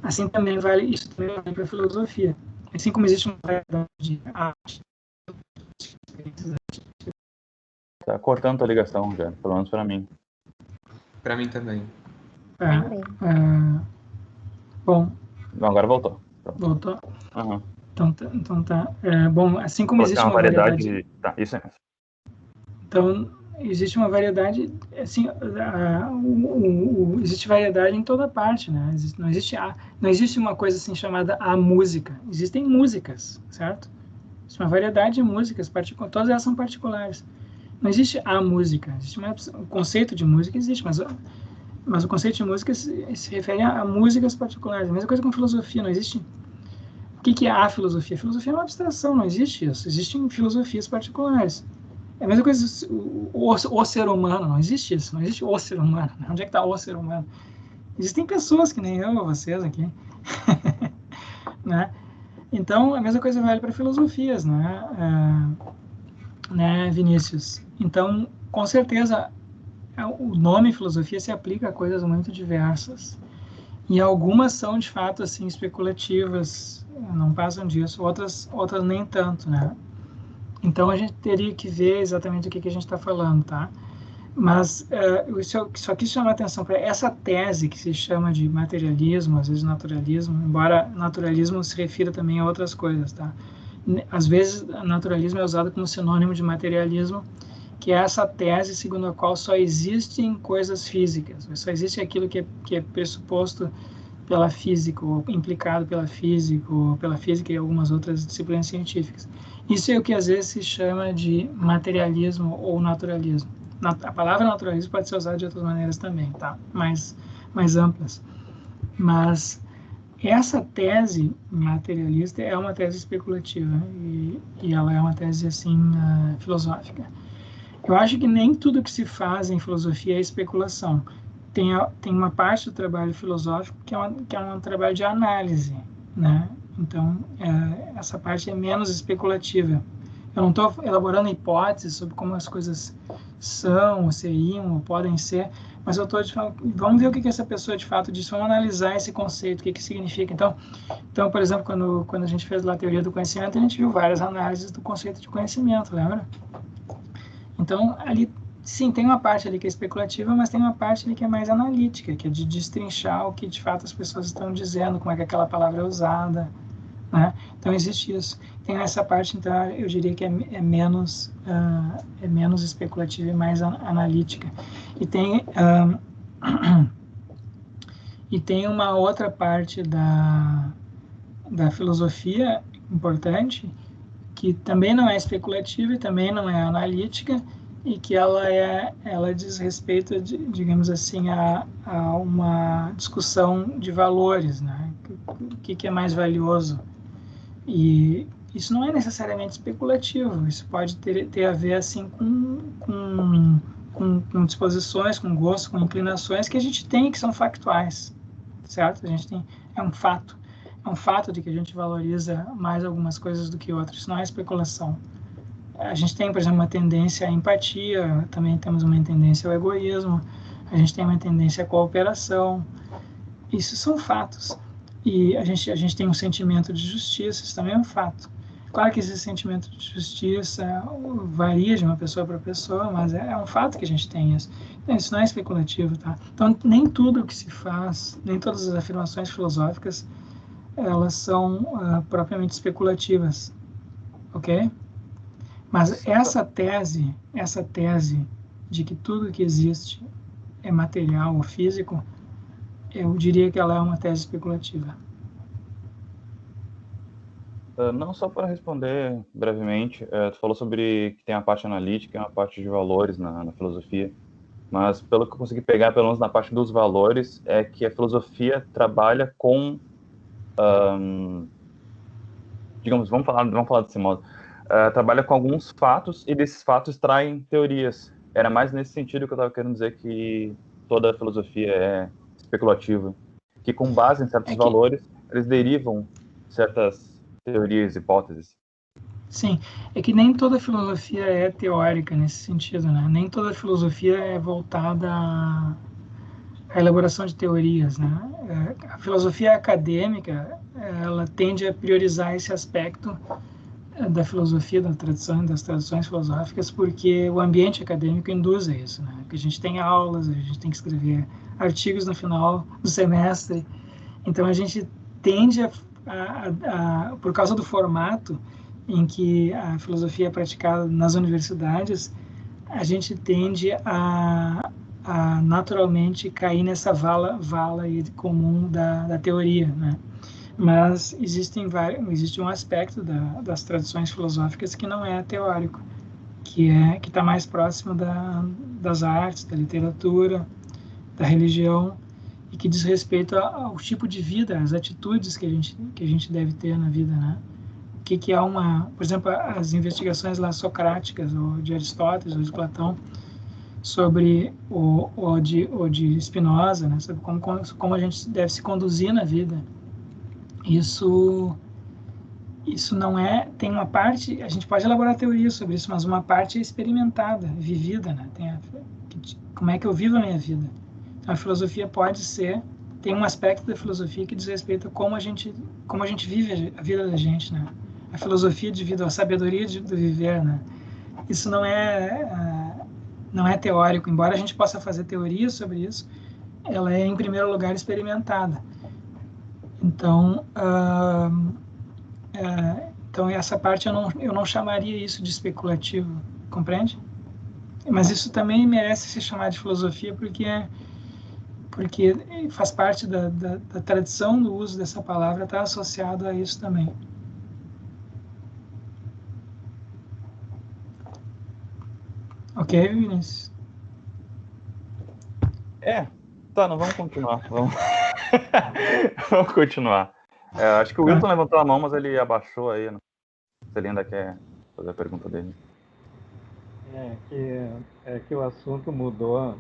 assim também isso também vale para a filosofia, assim como existe uma variedade de arte, experiências artísticas. Tá cortando a ligação já, pelo menos para mim. Para mim também. Bom. Agora voltou. Voltou? Uhum. Então tá. Bom, assim como existe uma variedade... Tá, isso é. Então, existe uma variedade, assim, existe variedade em toda parte, né? Não existe uma coisa assim chamada a música. Existem músicas, certo? Existe uma variedade de músicas, todas elas são particulares. Não existe a música, o conceito de música existe, mas o conceito de música se refere a músicas particulares. A mesma coisa com filosofia, não existe. O que é a filosofia? A filosofia é uma abstração, não existe isso. Existem filosofias particulares. É a mesma coisa o ser humano, não existe isso, não existe o ser humano. Onde é que está o ser humano? Existem pessoas que nem eu ou vocês aqui. Né? Então, a mesma coisa vale para filosofias, né, Vinícius? Então, com certeza, o nome filosofia se aplica a coisas muito diversas. E algumas são, de fato, assim, especulativas, não passam disso, outras nem tanto, né? Então, a gente teria que ver exatamente o que a gente está falando, tá? Mas eu só quis chamar a atenção para essa tese que se chama de materialismo, às vezes naturalismo, embora naturalismo se refira também a outras coisas, tá? Às vezes, naturalismo é usado como sinônimo de materialismo, que é essa tese segundo a qual só existem coisas físicas, só existe aquilo que é pressuposto pela física, ou implicado pela física e algumas outras disciplinas científicas. Isso é o que às vezes se chama de materialismo ou naturalismo. A palavra naturalismo pode ser usada de outras maneiras também, tá? Mais amplas. Mas essa tese materialista é uma tese especulativa e ela é uma tese assim filosófica. Eu acho que nem tudo que se faz em filosofia é especulação. Tem uma parte do trabalho filosófico que é um trabalho de análise, né? Então, essa parte é menos especulativa. Eu não estou elaborando hipóteses sobre como as coisas são, ou seriam, ou podem ser, mas eu estou vamos ver o que essa pessoa de fato disse, vamos analisar esse conceito, o que significa. Então, por exemplo, quando a gente fez lá a teoria do conhecimento, a gente viu várias análises do conceito de conhecimento, lembra? Então, ali, sim, tem uma parte ali que é especulativa, mas tem uma parte ali que é mais analítica, que é de destrinchar o que de fato as pessoas estão dizendo, como é que aquela palavra é usada, né? Então, existe isso. Tem essa parte, então, eu diria que é menos especulativa e mais analítica. E tem uma outra parte da filosofia importante, que também não é especulativa e também não é analítica, e que ela diz respeito, digamos assim, a uma discussão de valores, né? O que é mais valioso. E isso não é necessariamente especulativo, isso pode ter a ver assim com disposições, com gostos, com inclinações que a gente tem, que são factuais, certo? É um fato de que a gente valoriza mais algumas coisas do que outras, isso não é especulação. A gente tem, por exemplo, uma tendência à empatia, também temos uma tendência ao egoísmo, a gente tem uma tendência à cooperação, isso são fatos. E a gente tem um sentimento de justiça, isso também é um fato. Claro que esse sentimento de justiça varia de uma pessoa para pessoa, mas é um fato que a gente tem isso. Então, isso não é especulativo, tá? Então, nem tudo o que se faz, nem todas as afirmações filosóficas, elas são propriamente especulativas, ok? Mas essa tese de que tudo que existe é material ou físico, eu diria que ela é uma tese especulativa. Não, só para responder brevemente, tu falou sobre que tem a parte analítica e uma parte de valores na filosofia, mas pelo que eu consegui pegar, pelo menos na parte dos valores, é que a filosofia trabalha com, digamos, vamos falar desse modo, trabalha com alguns fatos e desses fatos extraem teorias. Era mais nesse sentido que eu estava querendo dizer que toda a filosofia é especulativa, que com base em certos valores, eles derivam certas teorias, hipóteses. Sim, é que nem toda filosofia é teórica nesse sentido, né? Nem toda filosofia é voltada à elaboração de teorias, né? A filosofia acadêmica, ela tende a priorizar esse aspecto da filosofia, das tradições filosóficas, porque o ambiente acadêmico induz a isso, né? Que a gente tem aulas, a gente tem que escrever artigos no final do semestre, então a gente tende por causa do formato em que a filosofia é praticada nas universidades, a gente tende a naturalmente cair nessa vala comum da teoria, né? Mas existe um aspecto das tradições filosóficas que não é teórico, que está mais próximo das artes, da literatura, da religião, e que diz respeito ao tipo de vida, às atitudes que a gente deve ter na vida, né? O que é por exemplo, as investigações lá socráticas, ou de Aristóteles, ou de Platão, sobre ou de Spinoza, né? Sobre como a gente deve se conduzir na vida. Isso não tem uma parte, a gente pode elaborar teorias sobre isso, mas uma parte é experimentada, vivida, né? Como é que eu vivo a minha vida? Então, a filosofia tem um aspecto da filosofia que diz respeito a como a gente vive a vida da gente, né? A filosofia de vida, a sabedoria do viver, né? Isso não é teórico, embora a gente possa fazer teorias sobre isso, ela é, em primeiro lugar, experimentada. Então, essa parte eu não chamaria isso de especulativo, compreende? Mas isso também merece se chamar de filosofia porque faz parte da tradição do uso dessa palavra, está associado a isso também. Ok, Vinícius? Tá, não vamos continuar. Vamos continuar. Acho que o Wilton levantou a mão, mas ele abaixou aí. Né? Se ele ainda quer fazer a pergunta dele. É que o assunto mudou.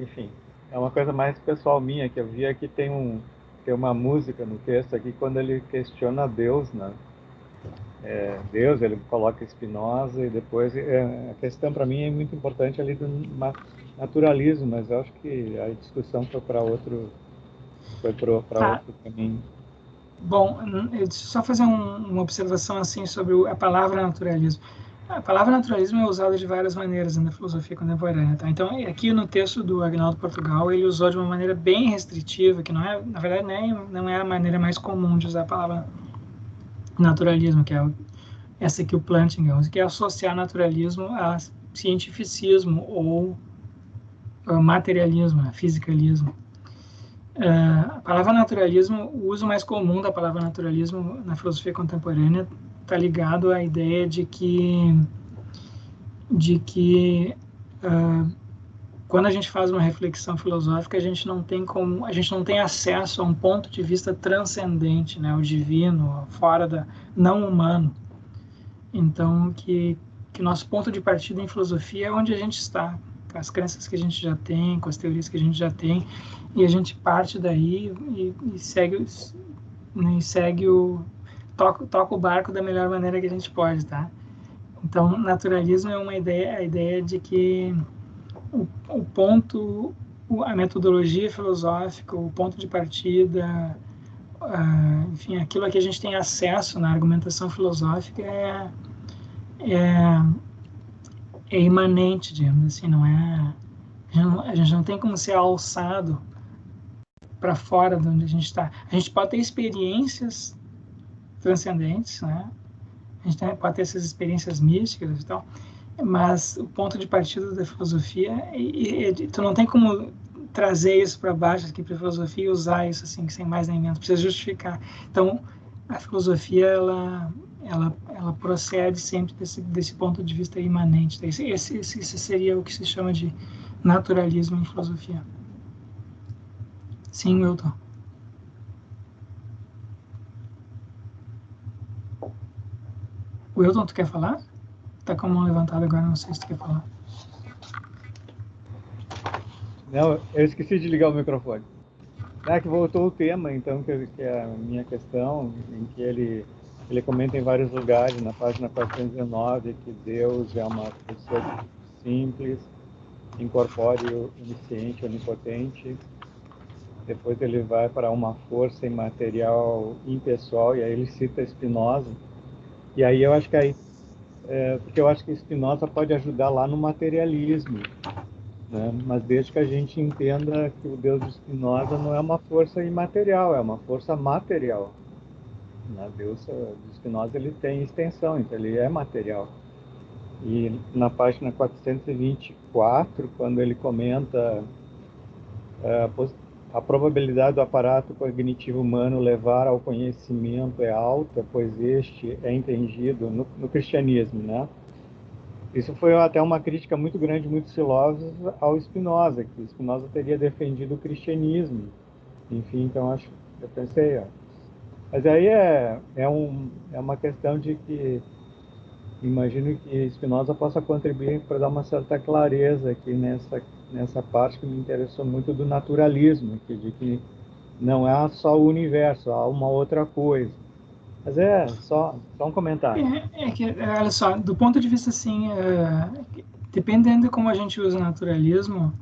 Enfim, é uma coisa mais pessoal minha, que eu vi aqui tem uma música no texto aqui, quando ele questiona Deus, né? Deus, ele coloca Spinoza, e depois a questão para mim é muito importante ali do naturalismo, mas eu acho que a discussão foi para outro caminho. Bom, deixa eu só fazer uma observação assim sobre a palavra naturalismo. A palavra naturalismo é usada de várias maneiras na filosofia contemporânea, tá? Então, aqui no texto do Agnaldo Portugal, ele usou de uma maneira bem restritiva, que na verdade não é a maneira mais comum de usar a palavra naturalismo, que é essa que o Plantinga usa, que é associar naturalismo a cientificismo ou materialismo, fisicalismo. A palavra naturalismo, o uso mais comum da palavra naturalismo na filosofia contemporânea está ligado à ideia de que quando a gente faz uma reflexão filosófica, a gente não tem acesso a um ponto de vista transcendente, né, o divino, fora não humano. Então, que nosso ponto de partida em filosofia é onde a gente está, com as crenças que a gente já tem, com as teorias que a gente já tem, e a gente parte daí e toca o barco da melhor maneira que a gente pode, tá? Então, naturalismo é a ideia de que a metodologia filosófica, o ponto de partida, enfim, aquilo a que a gente tem acesso na argumentação filosófica é imanente, digamos assim, não é... A gente não tem como ser alçado para fora de onde a gente está. A gente pode ter experiências transcendentes, né? A gente pode ter essas experiências místicas e tal, mas o ponto de partida da filosofia, tu não tem como trazer isso para baixo aqui para a filosofia e usar isso assim, sem mais nem menos, precisa justificar. Então, a filosofia, ela procede sempre desse ponto de vista imanente. Esse seria o que se chama de naturalismo em filosofia. Sim, Wilton. Wilton, tu quer falar? Tá com a mão levantada agora, não sei se tu quer falar. Não, eu esqueci de ligar o microfone. É que voltou o tema, então, que é a minha questão, em que ele comenta em vários lugares, na página 419, que Deus é uma pessoa simples, incorpóreo, onisciente, onipotente. Depois ele vai para uma força imaterial impessoal, e aí ele cita Spinoza. E aí eu acho que porque eu acho que Spinoza pode ajudar lá no materialismo, né? Mas desde que a gente entenda que o Deus de Spinoza não é uma força imaterial, é uma força material. O Deus de Spinoza ele tem extensão, então ele é material. E na página 424, quando ele comenta a probabilidade do aparato cognitivo humano levar ao conhecimento é alta, pois este é entendido no cristianismo, né? Isso foi até uma crítica muito grande de muitos filósofos ao Spinoza, que Spinoza teria defendido o cristianismo. Enfim, então eu pensei, mas aí é uma questão de que imagino que Spinoza possa contribuir para dar uma certa clareza aqui nessa parte que me interessou muito do naturalismo, de que não é só o universo, há uma outra coisa. Mas é só um comentário. Olha só, do ponto de vista assim, dependendo de como a gente usa o naturalismo,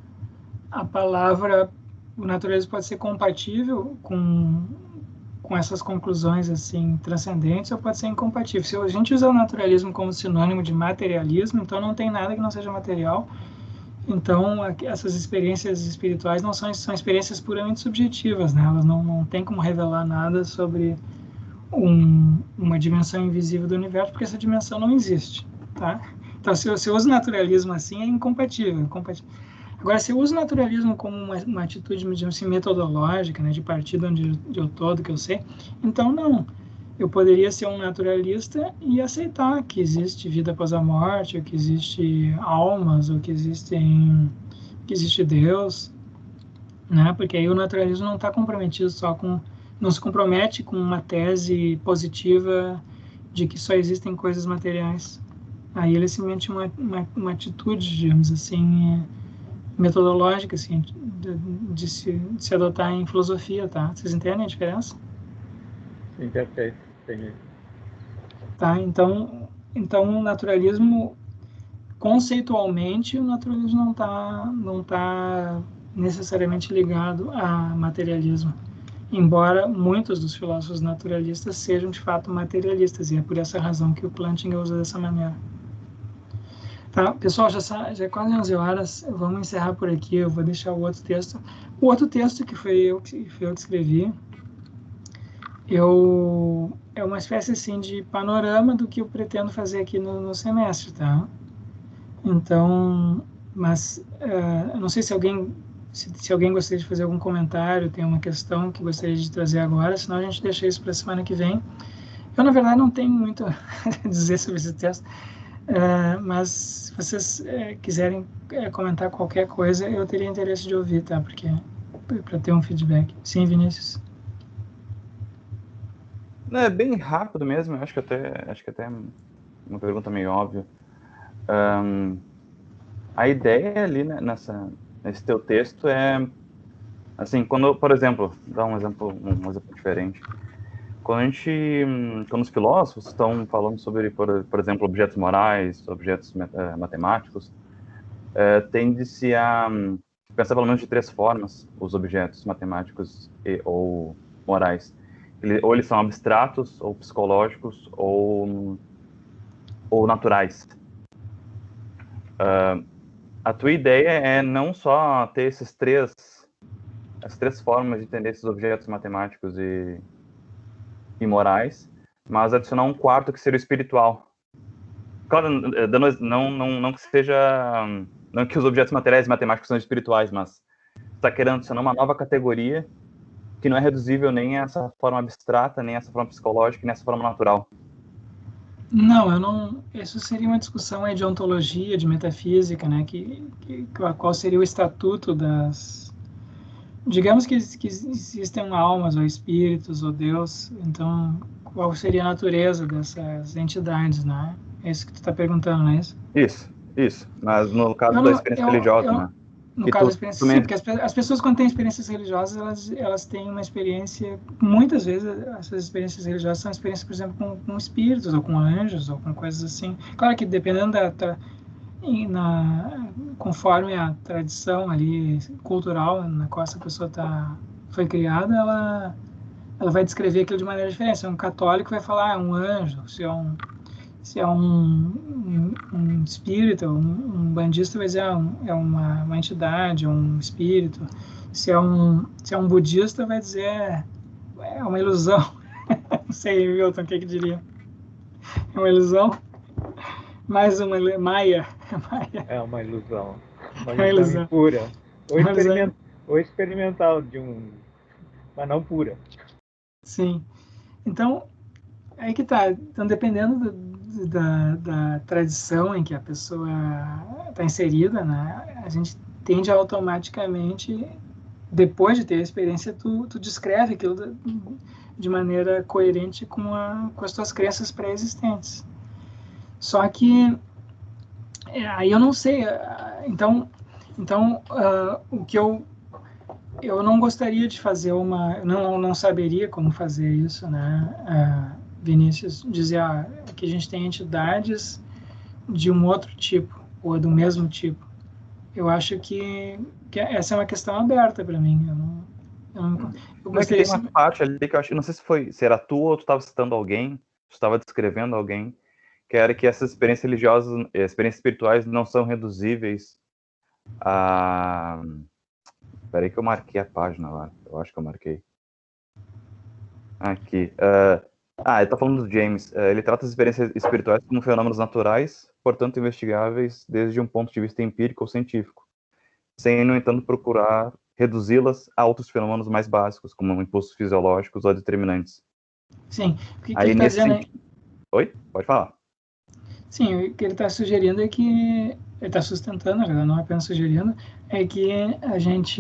o naturalismo pode ser compatível com essas conclusões assim transcendentes, ou pode ser incompatível. Se a gente usa o naturalismo como sinônimo de materialismo, então não tem nada que não seja material. Então, essas experiências espirituais não são experiências puramente subjetivas, né? Elas não têm como revelar nada sobre uma dimensão invisível do universo, porque essa dimensão não existe, tá? Então, se eu uso o naturalismo assim, é incompatível. Agora, se eu uso o naturalismo como uma atitude assim, metodológica, né, de partir de onde eu estou, do que eu sei, então não. Eu poderia ser um naturalista e aceitar que existe vida após a morte, ou que existe almas, ou que existe Deus, né? Porque aí o naturalismo não está comprometido não se compromete com uma tese positiva de que só existem coisas materiais. Aí ele simplesmente uma atitude, digamos assim, metodológica, assim, de se adotar em filosofia, tá? Vocês entendem a diferença? Sim, perfeito. Entendi. Tá, então o naturalismo, conceitualmente, o naturalismo não tá necessariamente ligado a materialismo, embora muitos dos filósofos naturalistas sejam de fato materialistas, e é por essa razão que o Plantinga usa dessa maneira. Tá, pessoal, já é quase 11 horas, vamos encerrar por aqui, eu vou deixar o outro texto. O outro texto que foi eu que escrevi, é uma espécie assim de panorama do que eu pretendo fazer aqui no semestre, tá? Então, mas eu não sei se alguém gostaria de fazer algum comentário, tem uma questão que gostaria de trazer agora, senão a gente deixa isso para a semana que vem. Eu, na verdade, não tenho muito a dizer sobre esse texto, mas se vocês quiserem comentar qualquer coisa, eu teria interesse de ouvir, tá? Porque para ter um feedback. Sim, Vinícius? É bem rápido mesmo, acho que até uma pergunta meio óbvia. A ideia ali, né, nesse teu texto é, assim, quando, por exemplo, dar um exemplo diferente. Quando os filósofos estão falando sobre, por exemplo, objetos morais, objetos matemáticos, tende-se a pensar pelo menos de 3 formas os objetos matemáticos ou morais. Ou eles são abstratos, ou psicológicos, ou naturais. A tua ideia é não só ter as três formas de entender esses objetos matemáticos e morais, mas adicionar um quarto que seria o espiritual. Claro, não que seja... Não que os objetos materiais e matemáticos são espirituais, mas está querendo adicionar uma nova categoria que não é reduzível nem a essa forma abstrata, nem a essa forma psicológica, nem a essa forma natural. Não, eu não. Isso seria uma discussão aí de ontologia, de metafísica, né? Qual seria o estatuto das. Digamos que existem almas, ou espíritos, ou Deus. Então, qual seria a natureza dessas entidades, né? É isso que tu está perguntando, não é isso? Isso. Mas no caso da experiência religiosa, né? No caso da experiência, sim, porque as pessoas, quando têm experiências religiosas, elas têm uma experiência, muitas vezes, essas experiências religiosas são experiências, por exemplo, com espíritos, ou com anjos, ou com coisas assim. Claro que dependendo conforme a tradição ali, cultural, na qual essa pessoa foi criada, ela vai descrever aquilo de maneira diferente. Se é um católico, vai falar, é um anjo. Se é um espírito, um bandista, vai dizer é uma entidade, um espírito. Se é um budista, vai dizer é uma ilusão. Não sei, Milton, o que diria? É uma ilusão? Mais uma Maia. É uma ilusão. Uma ilusão ilusão impura. Ou experimental, mas não pura. Sim. Então, aí que tá. Então, dependendo da tradição em que a pessoa está inserida, né, a gente tende a automaticamente, depois de ter a experiência, tu descreve aquilo de maneira coerente com as tuas crenças pré-existentes. Só que aí eu não sei. Então o que eu não gostaria de fazer não saberia como fazer isso, né? Vinícius dizia que a gente tem entidades de um outro tipo, ou do mesmo tipo. Eu acho que essa é uma questão aberta para mim. Eu gostaria tem uma parte ali que eu acho, não sei se era tu ou tu estava citando alguém, tu estava descrevendo alguém, que era que essas experiências religiosas, experiências espirituais não são reduzíveis a... Peraí que eu marquei a página lá, eu acho que eu marquei. Aqui. Ele tá falando do James. Ele trata as experiências espirituais como fenômenos naturais, portanto investigáveis desde um ponto de vista empírico ou científico, sem, no entanto, procurar reduzi-las a outros fenômenos mais básicos, como impulsos fisiológicos ou determinantes. Sim. O que aí ele está dizendo aí? Oi? Pode falar. Sim, o que ele está sugerindo é que ele está sustentando, na verdade, não apenas sugerindo, é que a gente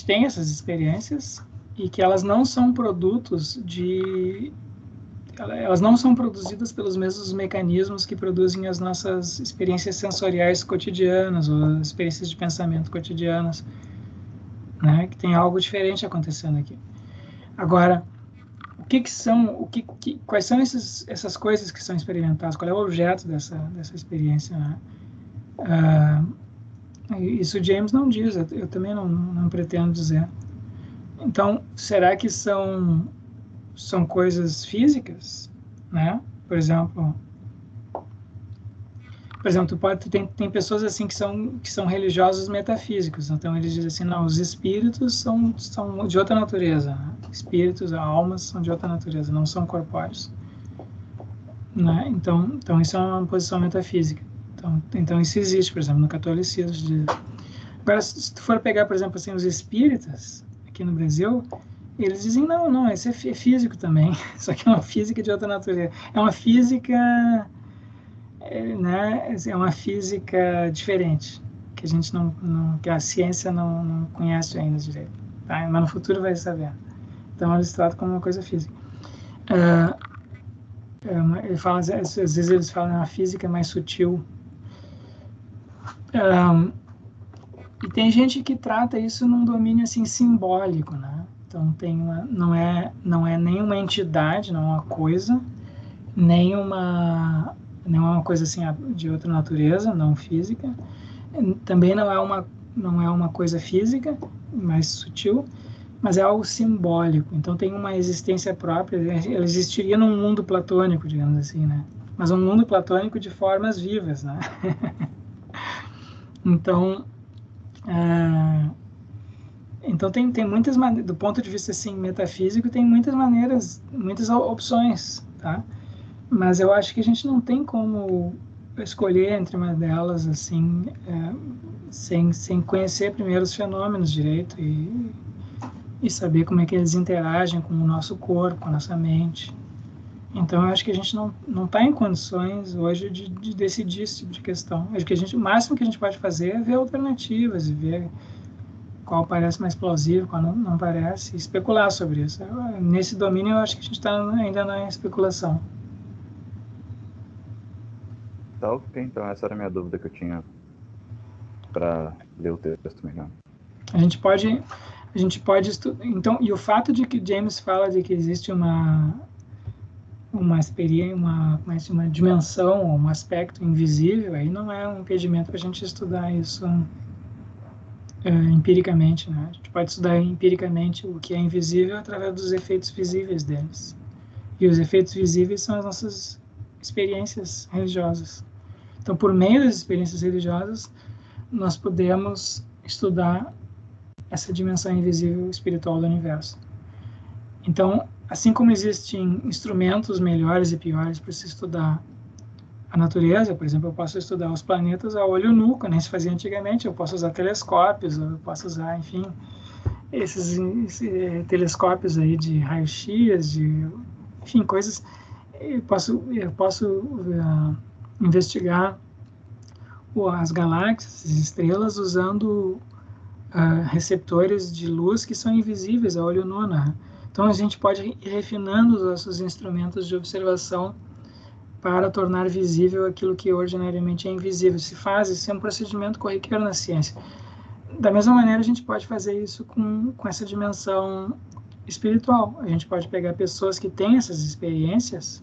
tem essas experiências e que elas não são elas não são produzidas pelos mesmos mecanismos que produzem as nossas experiências sensoriais cotidianas ou experiências de pensamento cotidianas, né? Que tem algo diferente acontecendo aqui. Agora, quais são essas coisas que são experimentadas? Qual é o objeto dessa experiência, né? Isso o James não diz, eu também não pretendo dizer. Então, será que são coisas físicas, né? Por exemplo, tem pessoas assim que são religiosos metafísicos. Então eles dizem assim, não, os espíritos são de outra natureza, né? Espíritos, almas são de outra natureza, não são corpóreos, né? Então isso é uma posição metafísica. Então isso existe, por exemplo, no catolicismo. Agora, se tu for pegar, por exemplo, assim, os espíritas aqui no Brasil, eles dizem, não, esse é físico também, só que é uma física de outra natureza. É uma física, né, é uma física diferente, que a gente que a ciência não conhece ainda direito, tá? Mas no futuro vai saber. Então, eles tratam como uma coisa física. Ele fala, às vezes eles falam uma física mais sutil. E tem gente que trata isso num domínio assim simbólico, né? Então não é nenhuma entidade, não é uma coisa, nem uma coisa assim de outra natureza, não física. Também não é não é uma coisa física, mais sutil, mas é algo simbólico. Então tem uma existência própria, ela existiria num mundo platônico, digamos assim, né? Mas um mundo platônico de formas vivas, né? Então, então tem muitas maneiras, do ponto de vista assim metafísico, tem muitas maneiras, muitas opções, tá? Mas eu acho que a gente não tem como escolher entre uma delas assim, sem conhecer primeiro os fenômenos direito e saber como é que eles interagem com o nosso corpo, com a nossa mente. Então, eu acho que a gente não está em condições hoje de decidir esse tipo de questão. Acho que o máximo que a gente pode fazer é ver alternativas e ver qual parece mais plausível, qual não parece, e especular sobre isso. Nesse domínio, eu acho que a gente está ainda na especulação. Tá ok, então essa era a minha dúvida que eu tinha para ler o texto melhor. A gente pode então, e o fato de que James fala de que existe uma experiência, uma dimensão, um aspecto invisível, aí não é um impedimento para a gente estudar isso empiricamente, né? A gente pode estudar empiricamente o que é invisível através dos efeitos visíveis deles. E os efeitos visíveis são as nossas experiências religiosas. Então, por meio das experiências religiosas, nós podemos estudar essa dimensão invisível espiritual do universo. Então, assim como existem instrumentos melhores e piores para se estudar a natureza, por exemplo, eu posso estudar os planetas a olho nu, como nem se fazia antigamente, eu posso usar telescópios, eu posso usar, enfim, esses telescópios aí de raio-x, enfim, coisas. Eu posso investigar as galáxias, as estrelas, usando receptores de luz que são invisíveis a olho nu, né? Então a gente pode ir refinando os nossos instrumentos de observação para tornar visível aquilo que ordinariamente é invisível. Isso é um procedimento corriqueiro na ciência. Da mesma maneira, a gente pode fazer isso com essa dimensão espiritual. A gente pode pegar pessoas que têm essas experiências.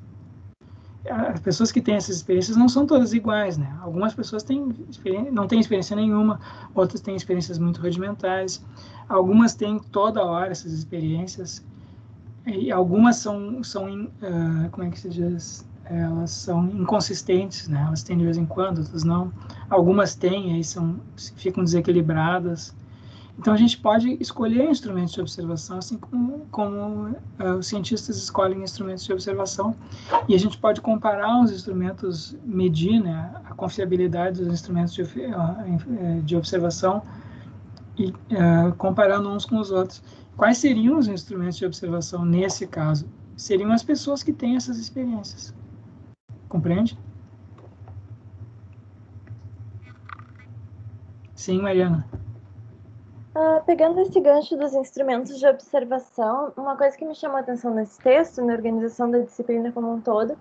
As pessoas que têm essas experiências não são todas iguais, né? Algumas pessoas não têm experiência nenhuma, outras têm experiências muito rudimentares, algumas têm toda hora essas experiências, e algumas são como é que se diz? Elas são inconsistentes, né? Elas têm de vez em quando, outras não. Algumas têm, aí ficam desequilibradas. Então, a gente pode escolher instrumentos de observação, assim como os cientistas escolhem instrumentos de observação, e a gente pode comparar os instrumentos, medir, né, a confiabilidade dos instrumentos de observação e comparando uns com os outros. Quais seriam os instrumentos de observação nesse caso? Seriam as pessoas que têm essas experiências. Compreende? Sim, Mariana. Pegando esse gancho dos instrumentos de observação, uma coisa que me chamou a atenção nesse texto, na organização da disciplina como um todo,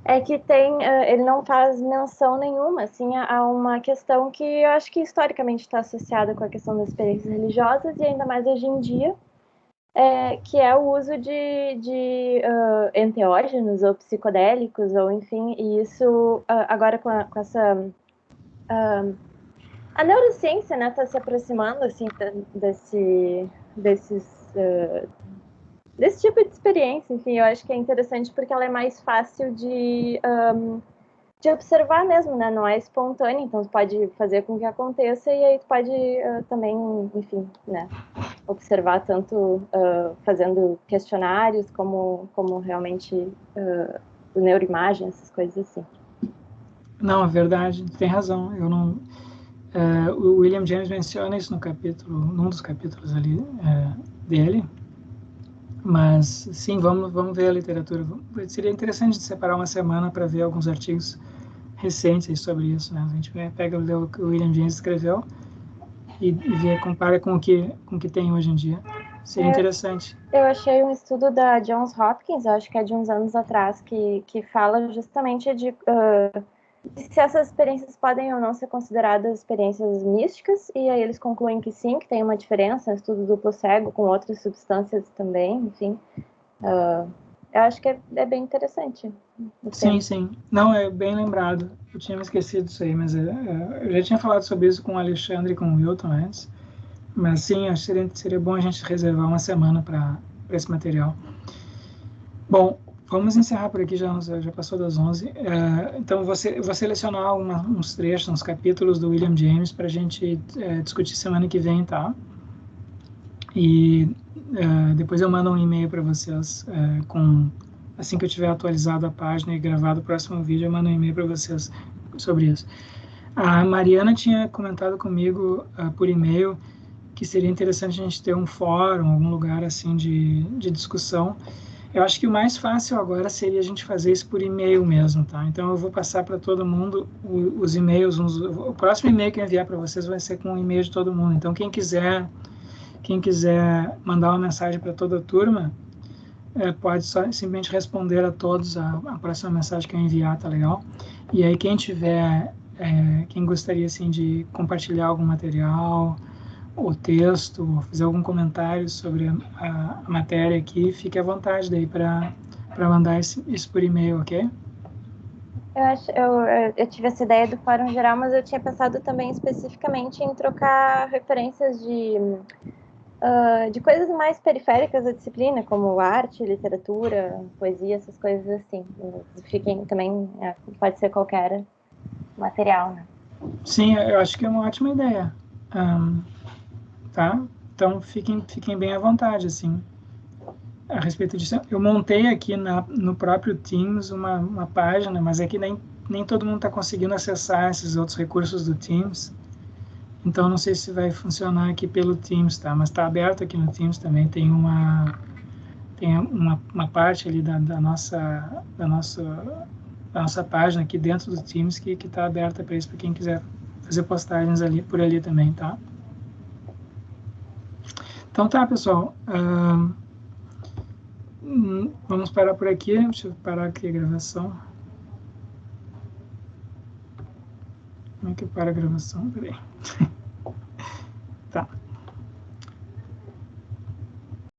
é que ele não faz menção nenhuma assim, a uma questão que eu acho que historicamente está associada com a questão das experiências religiosas, e ainda mais hoje em dia, que é o uso de enteógenos ou psicodélicos, ou enfim, e isso agora com essa... a neurociência, né, está se aproximando assim desse tipo de experiência. Enfim, eu acho que é interessante porque ela é mais fácil de observar mesmo, né? Não é espontânea, então tu pode fazer com que aconteça, e aí tu pode também, enfim, né, observar tanto fazendo questionários como realmente neuroimagem, essas coisas assim. Não, é verdade, tem razão. Eu não... o William James menciona isso num dos capítulos ali dele, mas sim, vamos ver a literatura. Seria interessante de separar uma semana para ver alguns artigos recentes sobre isso, né? A gente pega o que o William James escreveu e compara com o que tem hoje em dia. Seria interessante. Eu achei um estudo da Johns Hopkins, acho que é de uns anos atrás, que fala justamente de se essas experiências podem ou não ser consideradas experiências místicas, e aí eles concluem que sim, que tem uma diferença, estudo duplo cego com outras substâncias também, enfim. eu acho que é bem interessante. Sim, sim. Não, é bem lembrado. Eu tinha me esquecido disso aí, mas eu já tinha falado sobre isso com o Alexandre e com o Wilton antes. Mas sim, acho que seria bom a gente reservar uma semana para esse material. Bom, vamos encerrar por aqui, já passou das 11. Então, vou selecionar uns trechos, uns capítulos do William James para a gente discutir semana que vem, tá? E depois eu mando um e-mail para vocês assim que eu tiver atualizado a página e gravado o próximo vídeo, eu mando um e-mail para vocês sobre isso. A Mariana tinha comentado comigo por e-mail que seria interessante a gente ter um fórum, algum lugar assim de discussão. Eu acho que o mais fácil agora seria a gente fazer isso por e-mail mesmo, tá? Então eu vou passar para todo mundo os e-mails. O próximo e-mail que eu enviar para vocês vai ser com o e-mail de todo mundo. Então quem quiser mandar uma mensagem para toda a turma, pode simplesmente responder a todos a próxima mensagem que eu enviar, tá legal? E aí quem gostaria assim de compartilhar algum material, o texto, ou fazer algum comentário sobre a matéria aqui, fique à vontade daí para mandar isso por e-mail, ok? Eu tive essa ideia do fórum geral, mas eu tinha pensado também especificamente em trocar referências de coisas mais periféricas da disciplina, como arte, literatura, poesia, essas coisas assim. Fiquem também, pode ser qualquer material, né? Sim, eu acho que é uma ótima ideia. Tá? Então fiquem bem à vontade, assim, a respeito disso. Eu montei aqui no próprio Teams uma página, mas é que nem todo mundo está conseguindo acessar esses outros recursos do Teams. Então não sei se vai funcionar aqui pelo Teams, tá? Mas está aberto aqui no Teams também. Tem uma parte ali da nossa página aqui dentro do Teams que está aberta para isso, para quem quiser fazer postagens por ali também, tá? Então tá, pessoal. Vamos parar por aqui. Deixa eu parar aqui a gravação. Como é que para a gravação? Peraí. Tá.